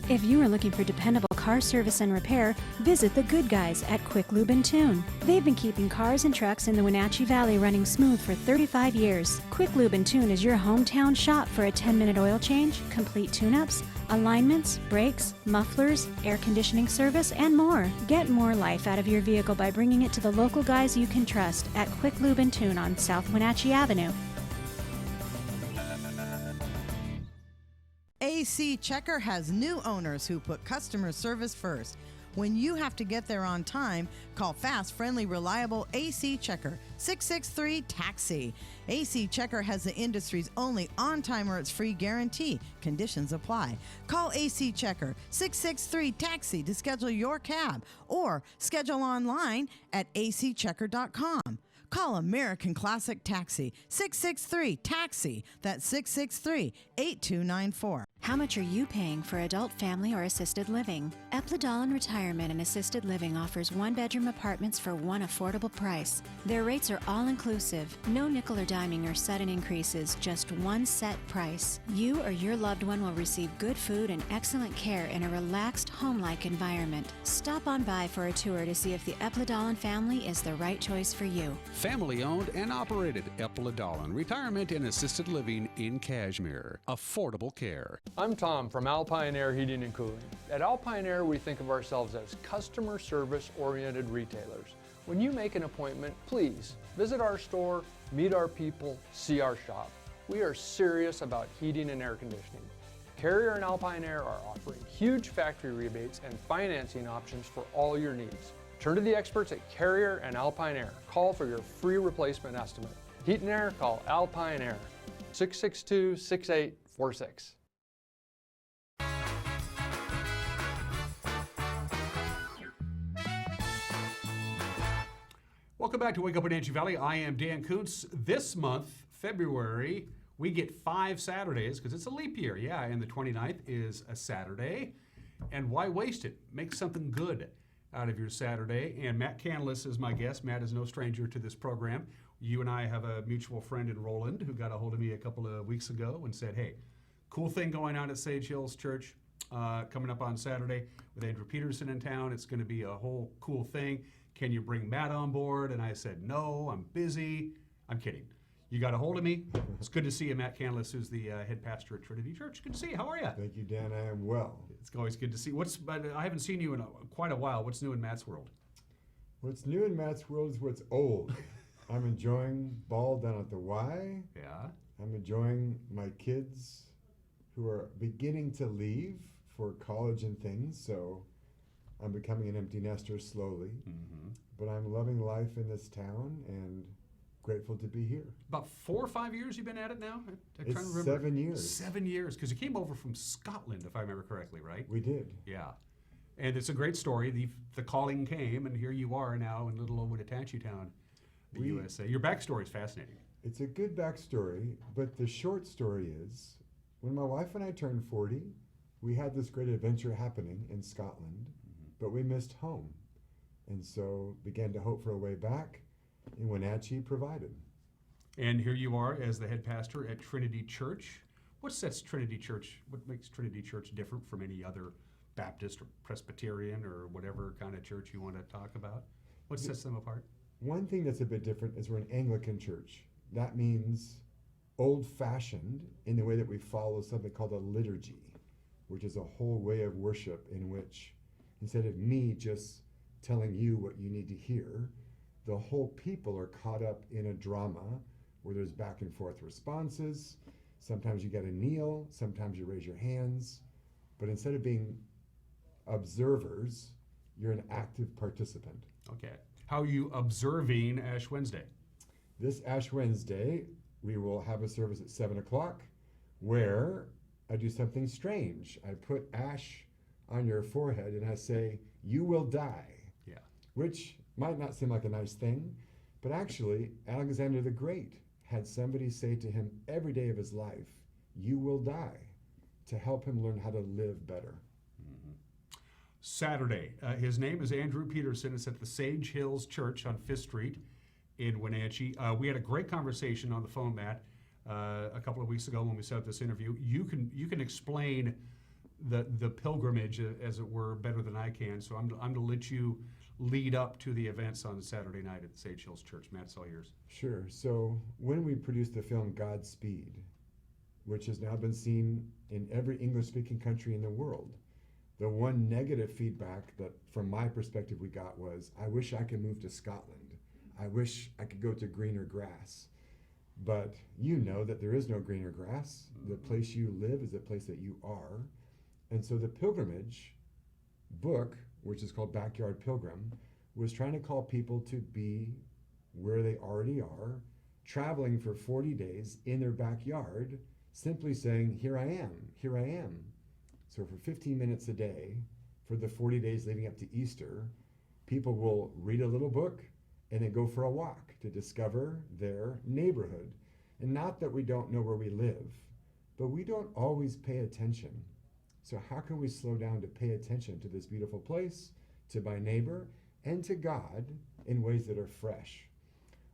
If you are looking for dependable car service and repair, visit the good guys at Quick Lube and Tune. They've been keeping cars and trucks in the Wenatchee Valley running smooth for 35 years. Quick Lube and Tune is your hometown shop for a 10-minute oil change, complete tune-ups, alignments, brakes, mufflers, air conditioning service, and more. Get more life out of your vehicle by bringing it to the local guys you can trust at Quick Lube and Tune on South Wenatchee Avenue. AC Checker has new owners who put customer service first. When you have to get there on time, call fast, friendly, reliable AC Checker, 663-TAXI. AC Checker has the industry's only on-time or it's free guarantee. Conditions apply. Call AC Checker, 663-TAXI to schedule your cab or schedule online at acchecker.com. Call American Classic Taxi, 663-TAXI. That's 663-8294. How much are you paying for adult, family, or assisted living? Epladolin Retirement and Assisted Living offers one-bedroom apartments for one affordable price. Their rates are all-inclusive. No nickel or diming or sudden increases, just one set price. You or your loved one will receive good food and excellent care in a relaxed, home-like environment. Stop on by for a tour to see if the Epladolin family is the right choice for you. Family owned and operated, Epladolin Retirement and Assisted Living in Cashmere. Affordable care. I'm Tom from Alpine Air Heating and Cooling. At Alpine Air, we think of ourselves as customer service oriented retailers. When you make an appointment, please visit our store, meet our people, see our shop. We are serious about heating and air conditioning. Carrier and Alpine Air are offering huge factory rebates and financing options for all your needs. Turn to the experts at Carrier and Alpine Air. Call for your free replacement estimate. Heat and air, call Alpine Air, 662-6846. Welcome back to Wake Up Wenatchee Valley. I am Dan Kuntz. This month, February, we get 5 Saturdays because it's a leap year. Yeah, and the 29th is a Saturday. And why waste it? Make something good out of your Saturday. And Matt Canlis is my guest. Matt is no stranger to this program. You and I have a mutual friend in Roland who got a hold of me a couple of weeks ago and said, hey, cool thing going on at Sage Hills Church. coming up on Saturday with Andrew Peterson in town. It's going to be a whole cool thing. Can you bring Matt on board? And I said, no, I'm busy. I'm kidding. You got a hold of me. It's good to see you, Matt Canlis, who's the head pastor at Trinity Church. Good to see you. How are you? Thank you, Dan. I am well. It's always good to see. But I haven't seen you in quite a while. What's new in Matt's world? What's new in Matt's world is what's old. I'm enjoying ball down at the Y. Yeah. I'm enjoying my kids who are beginning to leave for college and things, so I'm becoming an empty nester slowly. Mm-hmm. But I'm loving life in this town and grateful to be here. About 4 or 5 years you've been at it now? I'm It's trying to remember. 7 years. 7 years, because you came over from Scotland, if I remember correctly, right? We did. Yeah. And it's a great story. The calling came, and here you are now in little old Wenatchee town, the USA. Your backstory is fascinating. It's a good backstory, but the short story is, when my wife and I turned 40, we had this great adventure happening in Scotland, but we missed home. And so began to hope for a way back, and Wenatchee provided. And here you are as the head pastor at Trinity Church. What sets Trinity Church, what makes Trinity Church different from any other Baptist or Presbyterian or whatever kind of church you want to talk about? What sets them apart? One thing that's a bit different is we're an Anglican church. That means old-fashioned in the way that we follow something called a liturgy, which is a whole way of worship in which, instead of me just telling you what you need to hear, the whole people are caught up in a drama where there's back and forth responses. Sometimes you got to kneel, sometimes you raise your hands, but instead of being observers, you're an active participant. Okay. How are you observing Ash Wednesday? This Ash Wednesday, we will have a service at 7 o'clock where I do something strange. I put ash on your forehead and I say, you will die. Yeah. Which might not seem like a nice thing, but actually, Alexander the Great had somebody say to him every day of his life, you will die, to help him learn how to live better. Saturday. His name is Andrew Peterson. It's at the Sage Hills Church on 5th Street in Wenatchee. We had a great conversation on the phone, Matt, a couple of weeks ago when we set up this interview. You can explain the pilgrimage, as it were, better than I can. So I'm going to let you lead up to the events on Saturday night at the Sage Hills Church. Matt, it's all yours. Sure. So when we produced the film Godspeed, which has now been seen in every English-speaking country in the world, the one negative feedback that, from my perspective, we got was, I wish I could move to Scotland. I wish I could go to greener grass. But you know that there is no greener grass. The place you live is the place that you are. And so the pilgrimage book, which is called Backyard Pilgrim, was trying to call people to be where they already are, traveling for 40 days in their backyard, simply saying, here I am, here I am. So for 15 minutes a day, for the 40 days leading up to Easter, people will read a little book and then go for a walk to discover their neighborhood. And not that we don't know where we live, but we don't always pay attention. So how can we slow down to pay attention to this beautiful place, to my neighbor, and to God in ways that are fresh?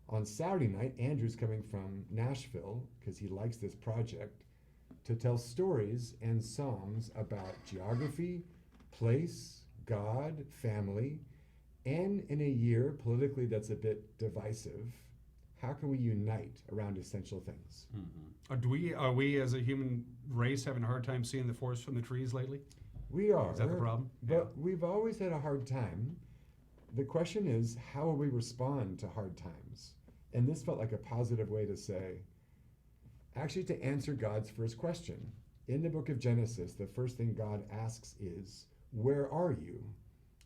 On Saturday night, Andrew's coming from Nashville, because he likes this project, to tell stories and songs about geography, place, God, family, and in a year politically that's a bit divisive, how can we unite around essential things? Are we as a human race having a hard time seeing the forest from the trees lately? We are. Is that the problem? But we've always had a hard time. The question is, how will we respond to hard times? And this felt like a positive way to say, actually to answer God's first question. In the book of Genesis, the first thing God asks is, where are you?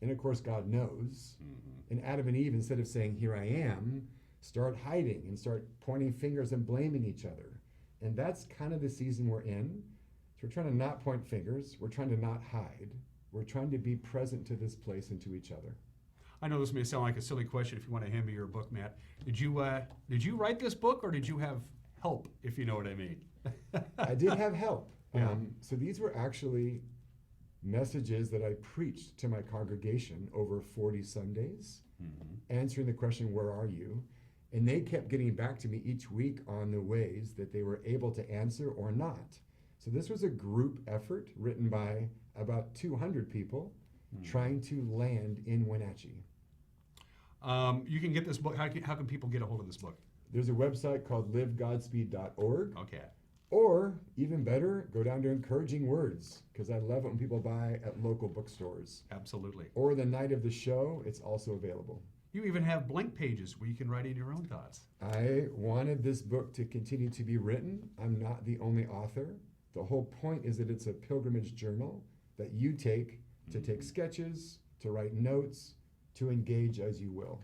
And of course, God knows. And Adam and Eve, instead of saying, here I am, start hiding and start pointing fingers and blaming each other. And that's kind of the season we're in. So we're trying to not point fingers. We're trying to not hide. We're trying to be present to this place and to each other. I know this may sound like a silly question if you want to hand me your book, Matt. Did you write this book, or did you have help, if you know what I mean? I did have help. Yeah. So these were actually messages that I preached to my congregation over 40 Sundays, answering the question, where are you? And they kept getting back to me each week on the ways that they were able to answer or not. So this was a group effort written by about 200 people trying to land in Wenatchee. You can get this book. How can people get a hold of this book? There's a website called livegodspeed.org. Okay. Or, even better, go down to Encouraging Words, because I love it when people buy at local bookstores. Absolutely. Or the night of the show, it's also available. You even have blank pages where you can write in your own thoughts. I wanted this book to continue to be written. I'm not the only author. The whole point is that it's a pilgrimage journal that you take to take sketches, to write notes, to engage as you will.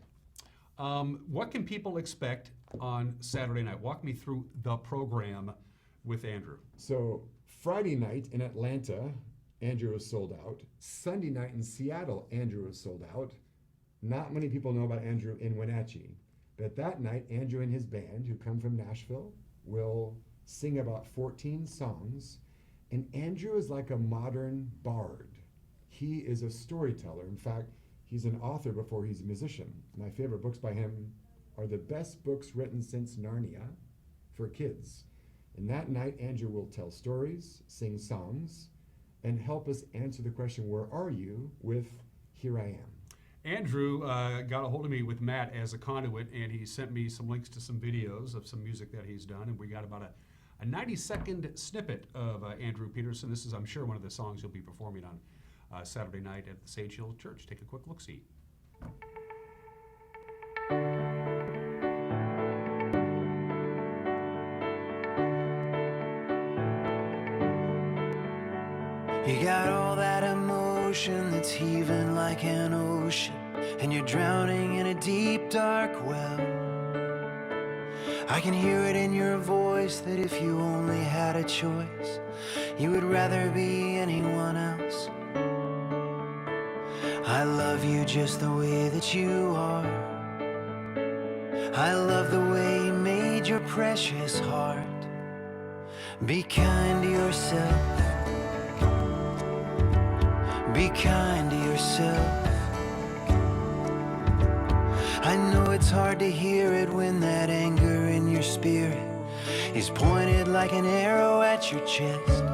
What can people expect on Saturday night? Walk me through the program with Andrew. So Friday night in Atlanta, Andrew was sold out. Sunday night in Seattle, Andrew was sold out. Not many people know about Andrew in Wenatchee. But that night, Andrew and his band, who come from Nashville, will sing about 14 songs. And Andrew is like a modern bard. He is a storyteller. In fact, he's an author before he's a musician. My favorite books by him are the best books written since Narnia for kids. And that night, Andrew will tell stories, sing songs, and help us answer the question, where are you, with Here I Am. Andrew got a hold of me with Matt as a conduit, and he sent me some links to some videos of some music that he's done, and we got about a 90-second snippet of Andrew Peterson. This is, I'm sure, one of the songs he'll be performing on Saturday night at the Sage Hill Church. Take a quick look-see. You got all that emotion that's heaving like an ocean, and you're drowning in a deep, dark well. I can hear it in your voice that if you only had a choice, you would rather be anyone else. I love you just the way that you are. I love the way you made your precious heart. Be kind to yourself. Be kind to yourself. I know it's hard to hear it when that anger in your spirit is pointed like an arrow at your chest.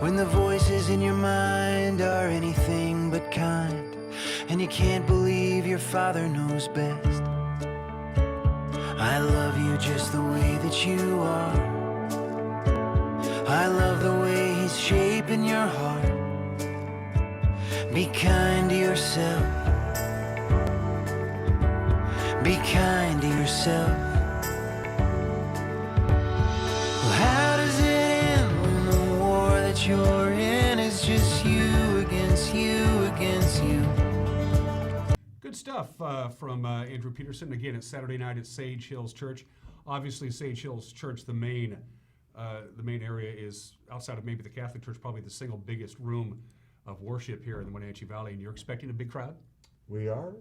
When the voices in your mind are anything but kind, and you can't believe your father knows best. I love you just the way that you are. I love the way he's shaping your heart. Be kind to yourself. Be kind to yourself. Well, how does it end when the war that you're in is just you against you against you? Good stuff from Andrew Peterson. Again, it's Saturday night at Sage Hills Church. Obviously, Sage Hills Church, the main area is outside of maybe the Catholic Church, probably the single biggest room of worship here in the Wenatchee Valley, and you're expecting a big crowd? We are.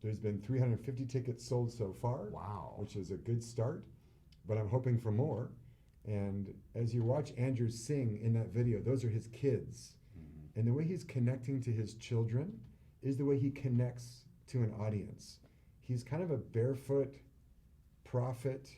There's been 350 tickets sold so far. Wow. Which is a good start, but I'm hoping for more. And as you watch Andrew sing in that video, those are his kids. Mm-hmm. And the way he's connecting to his children is the way he connects to an audience. He's kind of a barefoot prophet,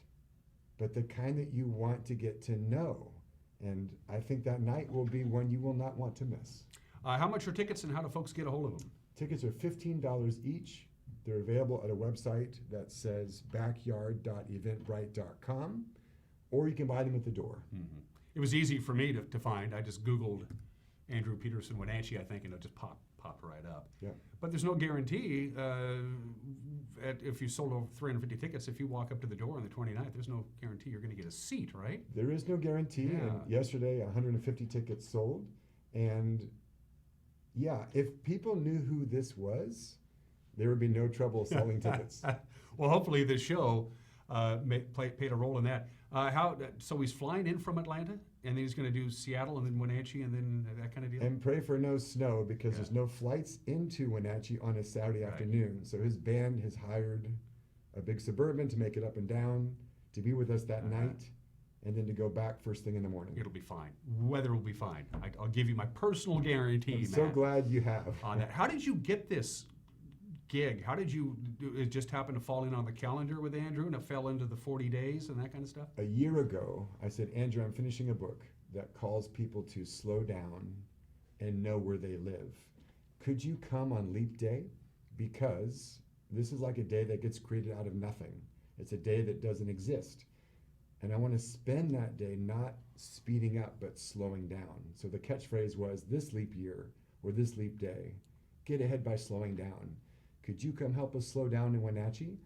but the kind that you want to get to know. And I think that night will be one you will not want to miss. How much are tickets, and how do folks get a hold of them? Tickets are $15 each. They're available at a website that says backyard.eventbrite.com, or you can buy them at the door. Mm-hmm. It was easy for me to find. I just Googled Andrew Peterson Wenatchee, I think, and it just popped right up. Yeah. But there's no guarantee if you sold over 350 tickets, if you walk up to the door on the 29th, there's no guarantee you're going to get a seat, right? There is no guarantee. Yeah. And yesterday, 150 tickets sold. And yeah, if people knew who this was, there would be no trouble selling tickets. Well, hopefully this show played a role in that. So he's flying in from Atlanta, and then he's going to do Seattle, and then Wenatchee, and then that kind of deal? And pray for no snow, because there's no flights into Wenatchee on a Saturday afternoon. So his band has hired a big Suburban to make it up and down, to be with us that night, and then to go back first thing in the morning. It'll be fine. Weather will be fine. I'll give you my personal guarantee, I'm Matt, so glad you have. on that. How did you get this gig? How did you do it? Just happened to fall in on the calendar with Andrew, and it fell into the 40 days and that kind of stuff? A year ago, I said, Andrew, I'm finishing a book. that calls people to slow down and know where they live. Could you come on Leap Day? Because this is like a day that gets created out of nothing. It's a day that doesn't exist. And I want to spend that day not speeding up, but slowing down. So the catchphrase was, this leap year or this leap day, get ahead by slowing down. Could you come help us slow down in Wenatchee?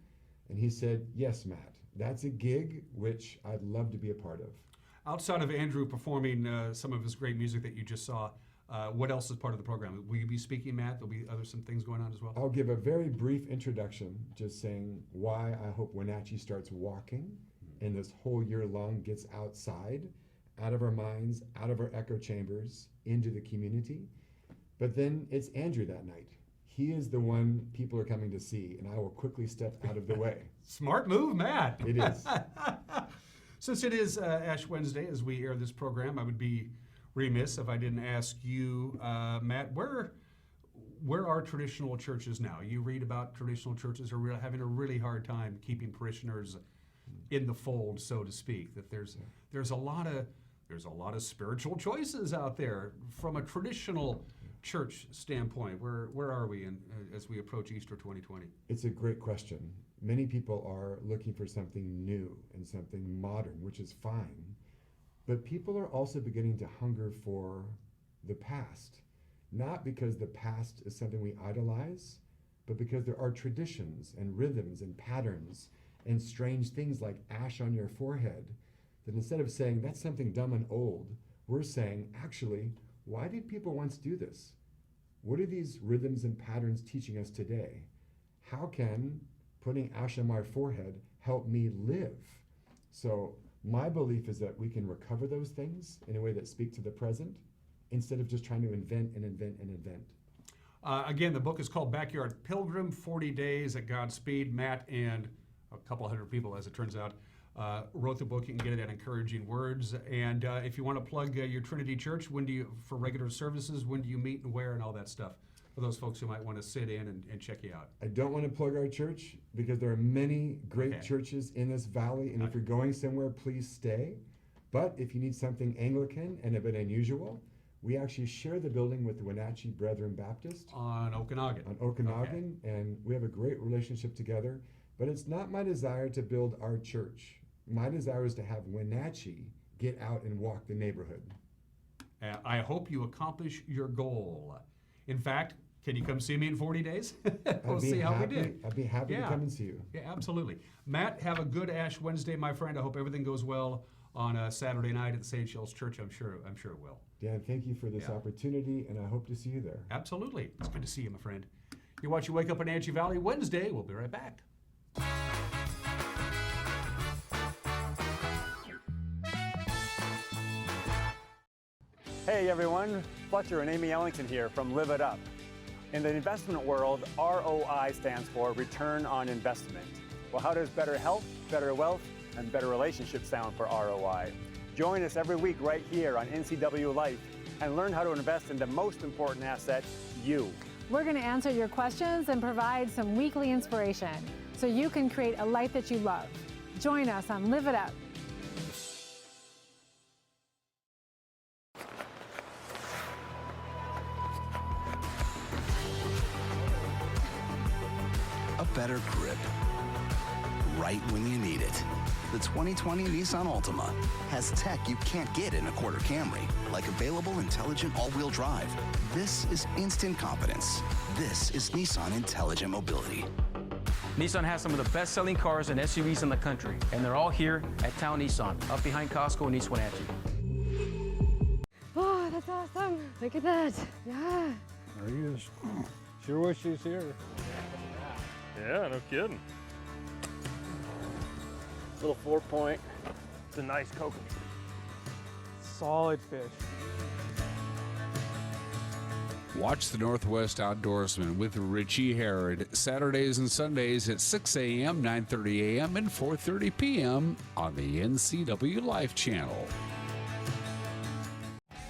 And he said, yes, Matt. That's a gig which I'd love to be a part of. Outside of Andrew performing some of his great music that you just saw, what else is part of the program? Will you be speaking, Matt? There'll be some things going on as well? I'll give a very brief introduction, just saying why I hope Wenatchee starts walking and this whole year long gets outside, out of our minds, out of our echo chambers, into the community. But then it's Andrew that night. He is the one people are coming to see, and I will quickly step out of the way. Smart move, Matt. It is. Since it is Ash Wednesday, as we air this program, I would be remiss if I didn't ask you, Matt, where are traditional churches now? You read about traditional churches are having a really hard time keeping parishioners in the fold, so to speak. That there's a lot of spiritual choices out there from a traditional church standpoint. Where are we as we approach Easter 2020? It's a great question. Many people are looking for something new and something modern, which is fine. But people are also beginning to hunger for the past, not because the past is something we idolize, but because there are traditions and rhythms and patterns and strange things like ash on your forehead, that instead of saying that's something dumb and old, we're saying, actually, why did people once do this? What are these rhythms and patterns teaching us today? How can putting ash on my forehead help me live? So my belief is that we can recover those things in a way that speak to the present instead of just trying to invent and invent and invent. Again, the book is called Backyard Pilgrim, 40 Days at God's Speed. Matt and a couple hundred people, as it turns out, wrote the book. You can get it at Encouraging Words. And if you want to plug your Trinity Church, for regular services, when do you meet and where and all that stuff, for those folks who might want to sit in and check you out? I don't want to plug our church because there are many great churches in this valley, and if you're going somewhere, please stay. But if you need something Anglican and a bit unusual, we actually share the building with the Wenatchee Brethren Baptist. On Okanagan. On Okanagan, and we have a great relationship together. But it's not my desire to build our church. My desire is to have Wenatchee get out and walk the neighborhood. I hope you accomplish your goal. In fact, can you come see me in 40 days? We'll see how we did. I'd be happy to come and see you. Yeah, absolutely. Matt, have a good Ash Wednesday, my friend. I hope everything goes well on a Saturday night at the Sage Hills Church. I'm sure it will. Dan, thank you for this opportunity, and I hope to see you there. Absolutely. It's good to see you, my friend. You're watching Wake Up in Wenatchee Valley Wednesday. We'll be right back. Hey everyone, Fletcher and Amy Ellington here from Live It Up. In the investment world, ROI stands for Return on Investment. Well, how does better health, better wealth, and better relationships sound for ROI? Join us every week right here on NCW Life and learn how to invest in the most important asset, you. We're going to answer your questions and provide some weekly inspiration so you can create a life that you love. Join us on Live It Up. A better grip, right when you need it. The 2020 Nissan Altima has tech you can't get in a quarter Camry, like available intelligent all-wheel drive. This is instant confidence. This is Nissan Intelligent Mobility. Nissan has some of the best-selling cars and SUVs in the country, and they're all here at Town Nissan, up behind Costco in East Wenatchee. Oh, that's awesome. Look at that. Yeah. There he is. Sure wish he was here. Yeah, no kidding. Little 4-point. It's a nice coconut. Solid fish. Watch the Northwest Outdoorsman with Richie Herod Saturdays and Sundays at 6 a.m., 9:30 a.m., and 4:30 p.m. on the NCW Life channel.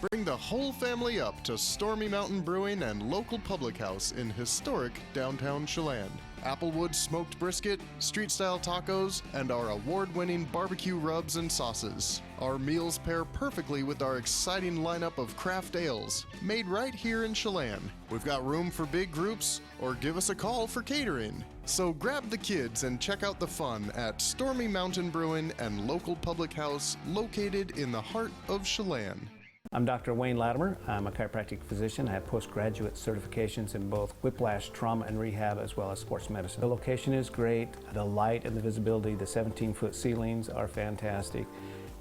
Bring the whole family up to Stormy Mountain Brewing and local public house in historic downtown Chelan. Applewood smoked brisket, street-style tacos, and our award-winning barbecue rubs and sauces. Our meals pair perfectly with our exciting lineup of craft ales, made right here in Chelan. We've got room for big groups, or give us a call for catering. So grab the kids and check out the fun at Stormy Mountain Brewing and local public house located in the heart of Chelan. I'm Dr. Wayne Latimer. I'm a chiropractic physician. I have postgraduate certifications in both whiplash, trauma, and rehab, as well as sports medicine. The location is great. The light and the visibility, the 17-foot ceilings are fantastic.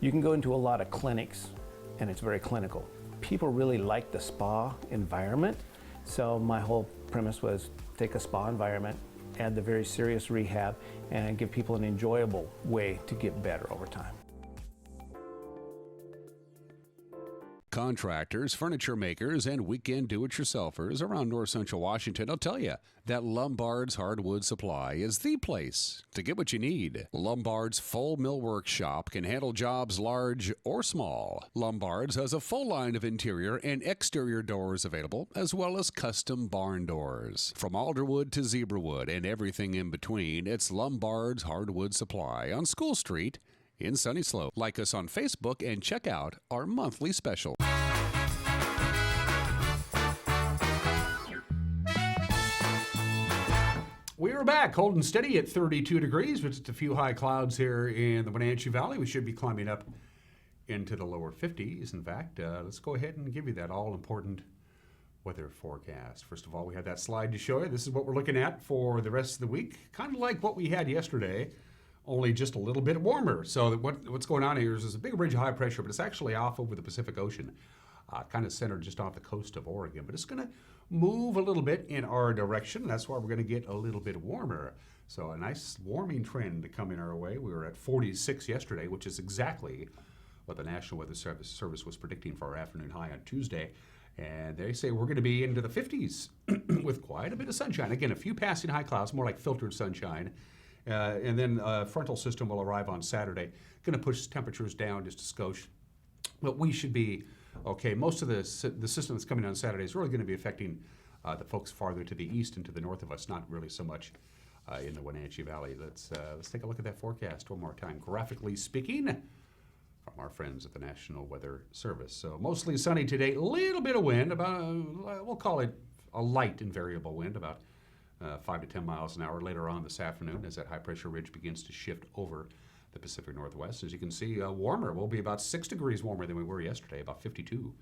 You can go into a lot of clinics, and it's very clinical. People really like the spa environment, so my whole premise was take a spa environment, add the very serious rehab, and give people an enjoyable way to get better over time. Contractors, furniture makers, and weekend do-it-yourselfers around North Central Washington will tell you that Lombard's Hardwood Supply is the place to get what you need. Lombard's full millwork shop can handle jobs large or small. Lombard's has a full line of interior and exterior doors available, as well as custom barn doors. From alderwood to zebrawood and everything in between, it's Lombard's Hardwood Supply on School Street in Sunny Slope. Like us on Facebook and check out our monthly special. We are back, holding steady at 32 degrees, with just a few high clouds here in the Wenatchee Valley. We should be climbing up into the lower 50s. In fact, let's go ahead and give you that all-important weather forecast. First of all, we have that slide to show you. This is what we're looking at for the rest of the week. Kind of like what we had yesterday, only just a little bit warmer. So what's going on here is there's a big ridge of high pressure, but it's actually off over the Pacific Ocean, kind of centered just off the coast of Oregon. But it's going to move a little bit in our direction. That's why we're going to get a little bit warmer. So a nice warming trend coming our way. We were at 46 yesterday, which is exactly what the National Weather Service was predicting for our afternoon high on Tuesday. And they say we're going to be into the 50s with quite a bit of sunshine. Again, a few passing high clouds, more like filtered sunshine. And then a frontal system will arrive on Saturday. Going to push temperatures down just a skosh. But we should be okay. Most of the system that's coming on Saturday is really going to be affecting the folks farther to the east and to the north of us, not really so much in the Wenatchee Valley. Let's take a look at that forecast one more time. Graphically speaking, from our friends at the National Weather Service. So mostly sunny today, a little bit of wind, about we'll call it a light and variable wind, about 5 to 10 miles an hour later on this afternoon as that high pressure ridge begins to shift over the Pacific Northwest. As you can see, warmer. We'll be about 6 degrees warmer than we were yesterday, about 52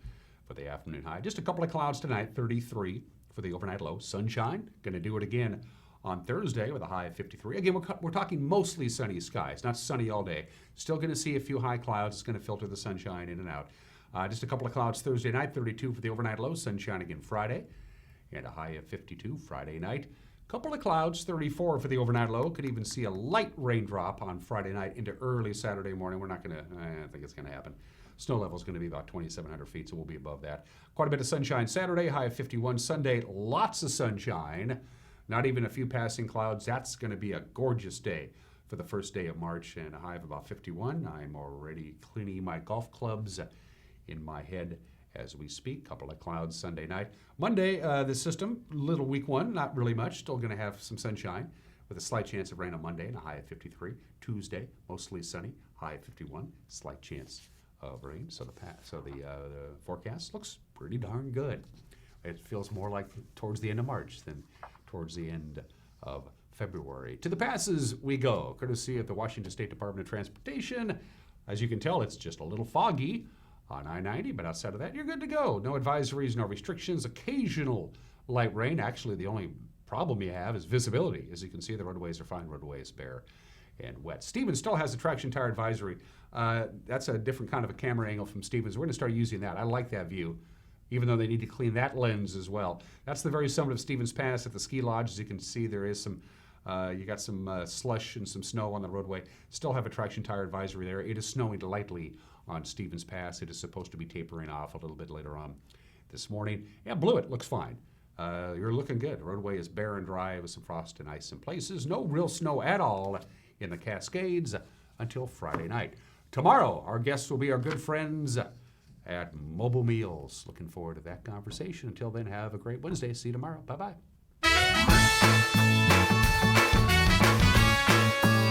for the afternoon high. Just a couple of clouds tonight, 33 for the overnight low. Sunshine, going to do it again on Thursday with a high of 53. Again, we're talking mostly sunny skies, not sunny all day. Still going to see a few high clouds. It's going to filter the sunshine in and out. Just a couple of clouds Thursday night, 32 for the overnight low. Sunshine again Friday, and a high of 52 Friday night. Couple of clouds, 34 for the overnight low. Could even see a light raindrop on Friday night into early Saturday morning. We're not going to, I don't think it's going to happen. Snow level is going to be about 2,700 feet, so we'll be above that. Quite a bit of sunshine Saturday, high of 51. Sunday, lots of sunshine. Not even a few passing clouds. That's going to be a gorgeous day for the first day of March, and a high of about 51. I'm already cleaning my golf clubs in my head as we speak. Couple of clouds Sunday night. Monday, the system, little weak one, not really much. Still going to have some sunshine with a slight chance of rain on Monday and a high of 53. Tuesday, mostly sunny, high of 51, slight chance of rain. So the forecast looks pretty darn good. It feels more like towards the end of March than towards the end of February. To the passes we go, courtesy of the Washington State Department of Transportation. As you can tell, it's just a little foggy on I-90, but outside of that, you're good to go. No advisories, no restrictions, occasional light rain. Actually, the only problem you have is visibility. As you can see, the roadways are fine, roadways bare and wet. Stevens still has a traction tire advisory. That's a different kind of a camera angle from Stevens. We're going to start using that. I like that view, even though they need to clean that lens as well. That's the very summit of Stevens Pass at the ski lodge. As you can see, there is some, you got some slush and some snow on the roadway. Still have a traction tire advisory there. It is snowing lightly on Stevens Pass. It is supposed to be tapering off a little bit later on this morning. Yeah, Blewett looks fine. You're looking good. The roadway is bare and dry with some frost and ice in places. No real snow at all in the Cascades until Friday night. Tomorrow, our guests will be our good friends at Mobile Meals. Looking forward to that conversation. Until then, have a great Wednesday. See you tomorrow. Bye-bye. Thank you.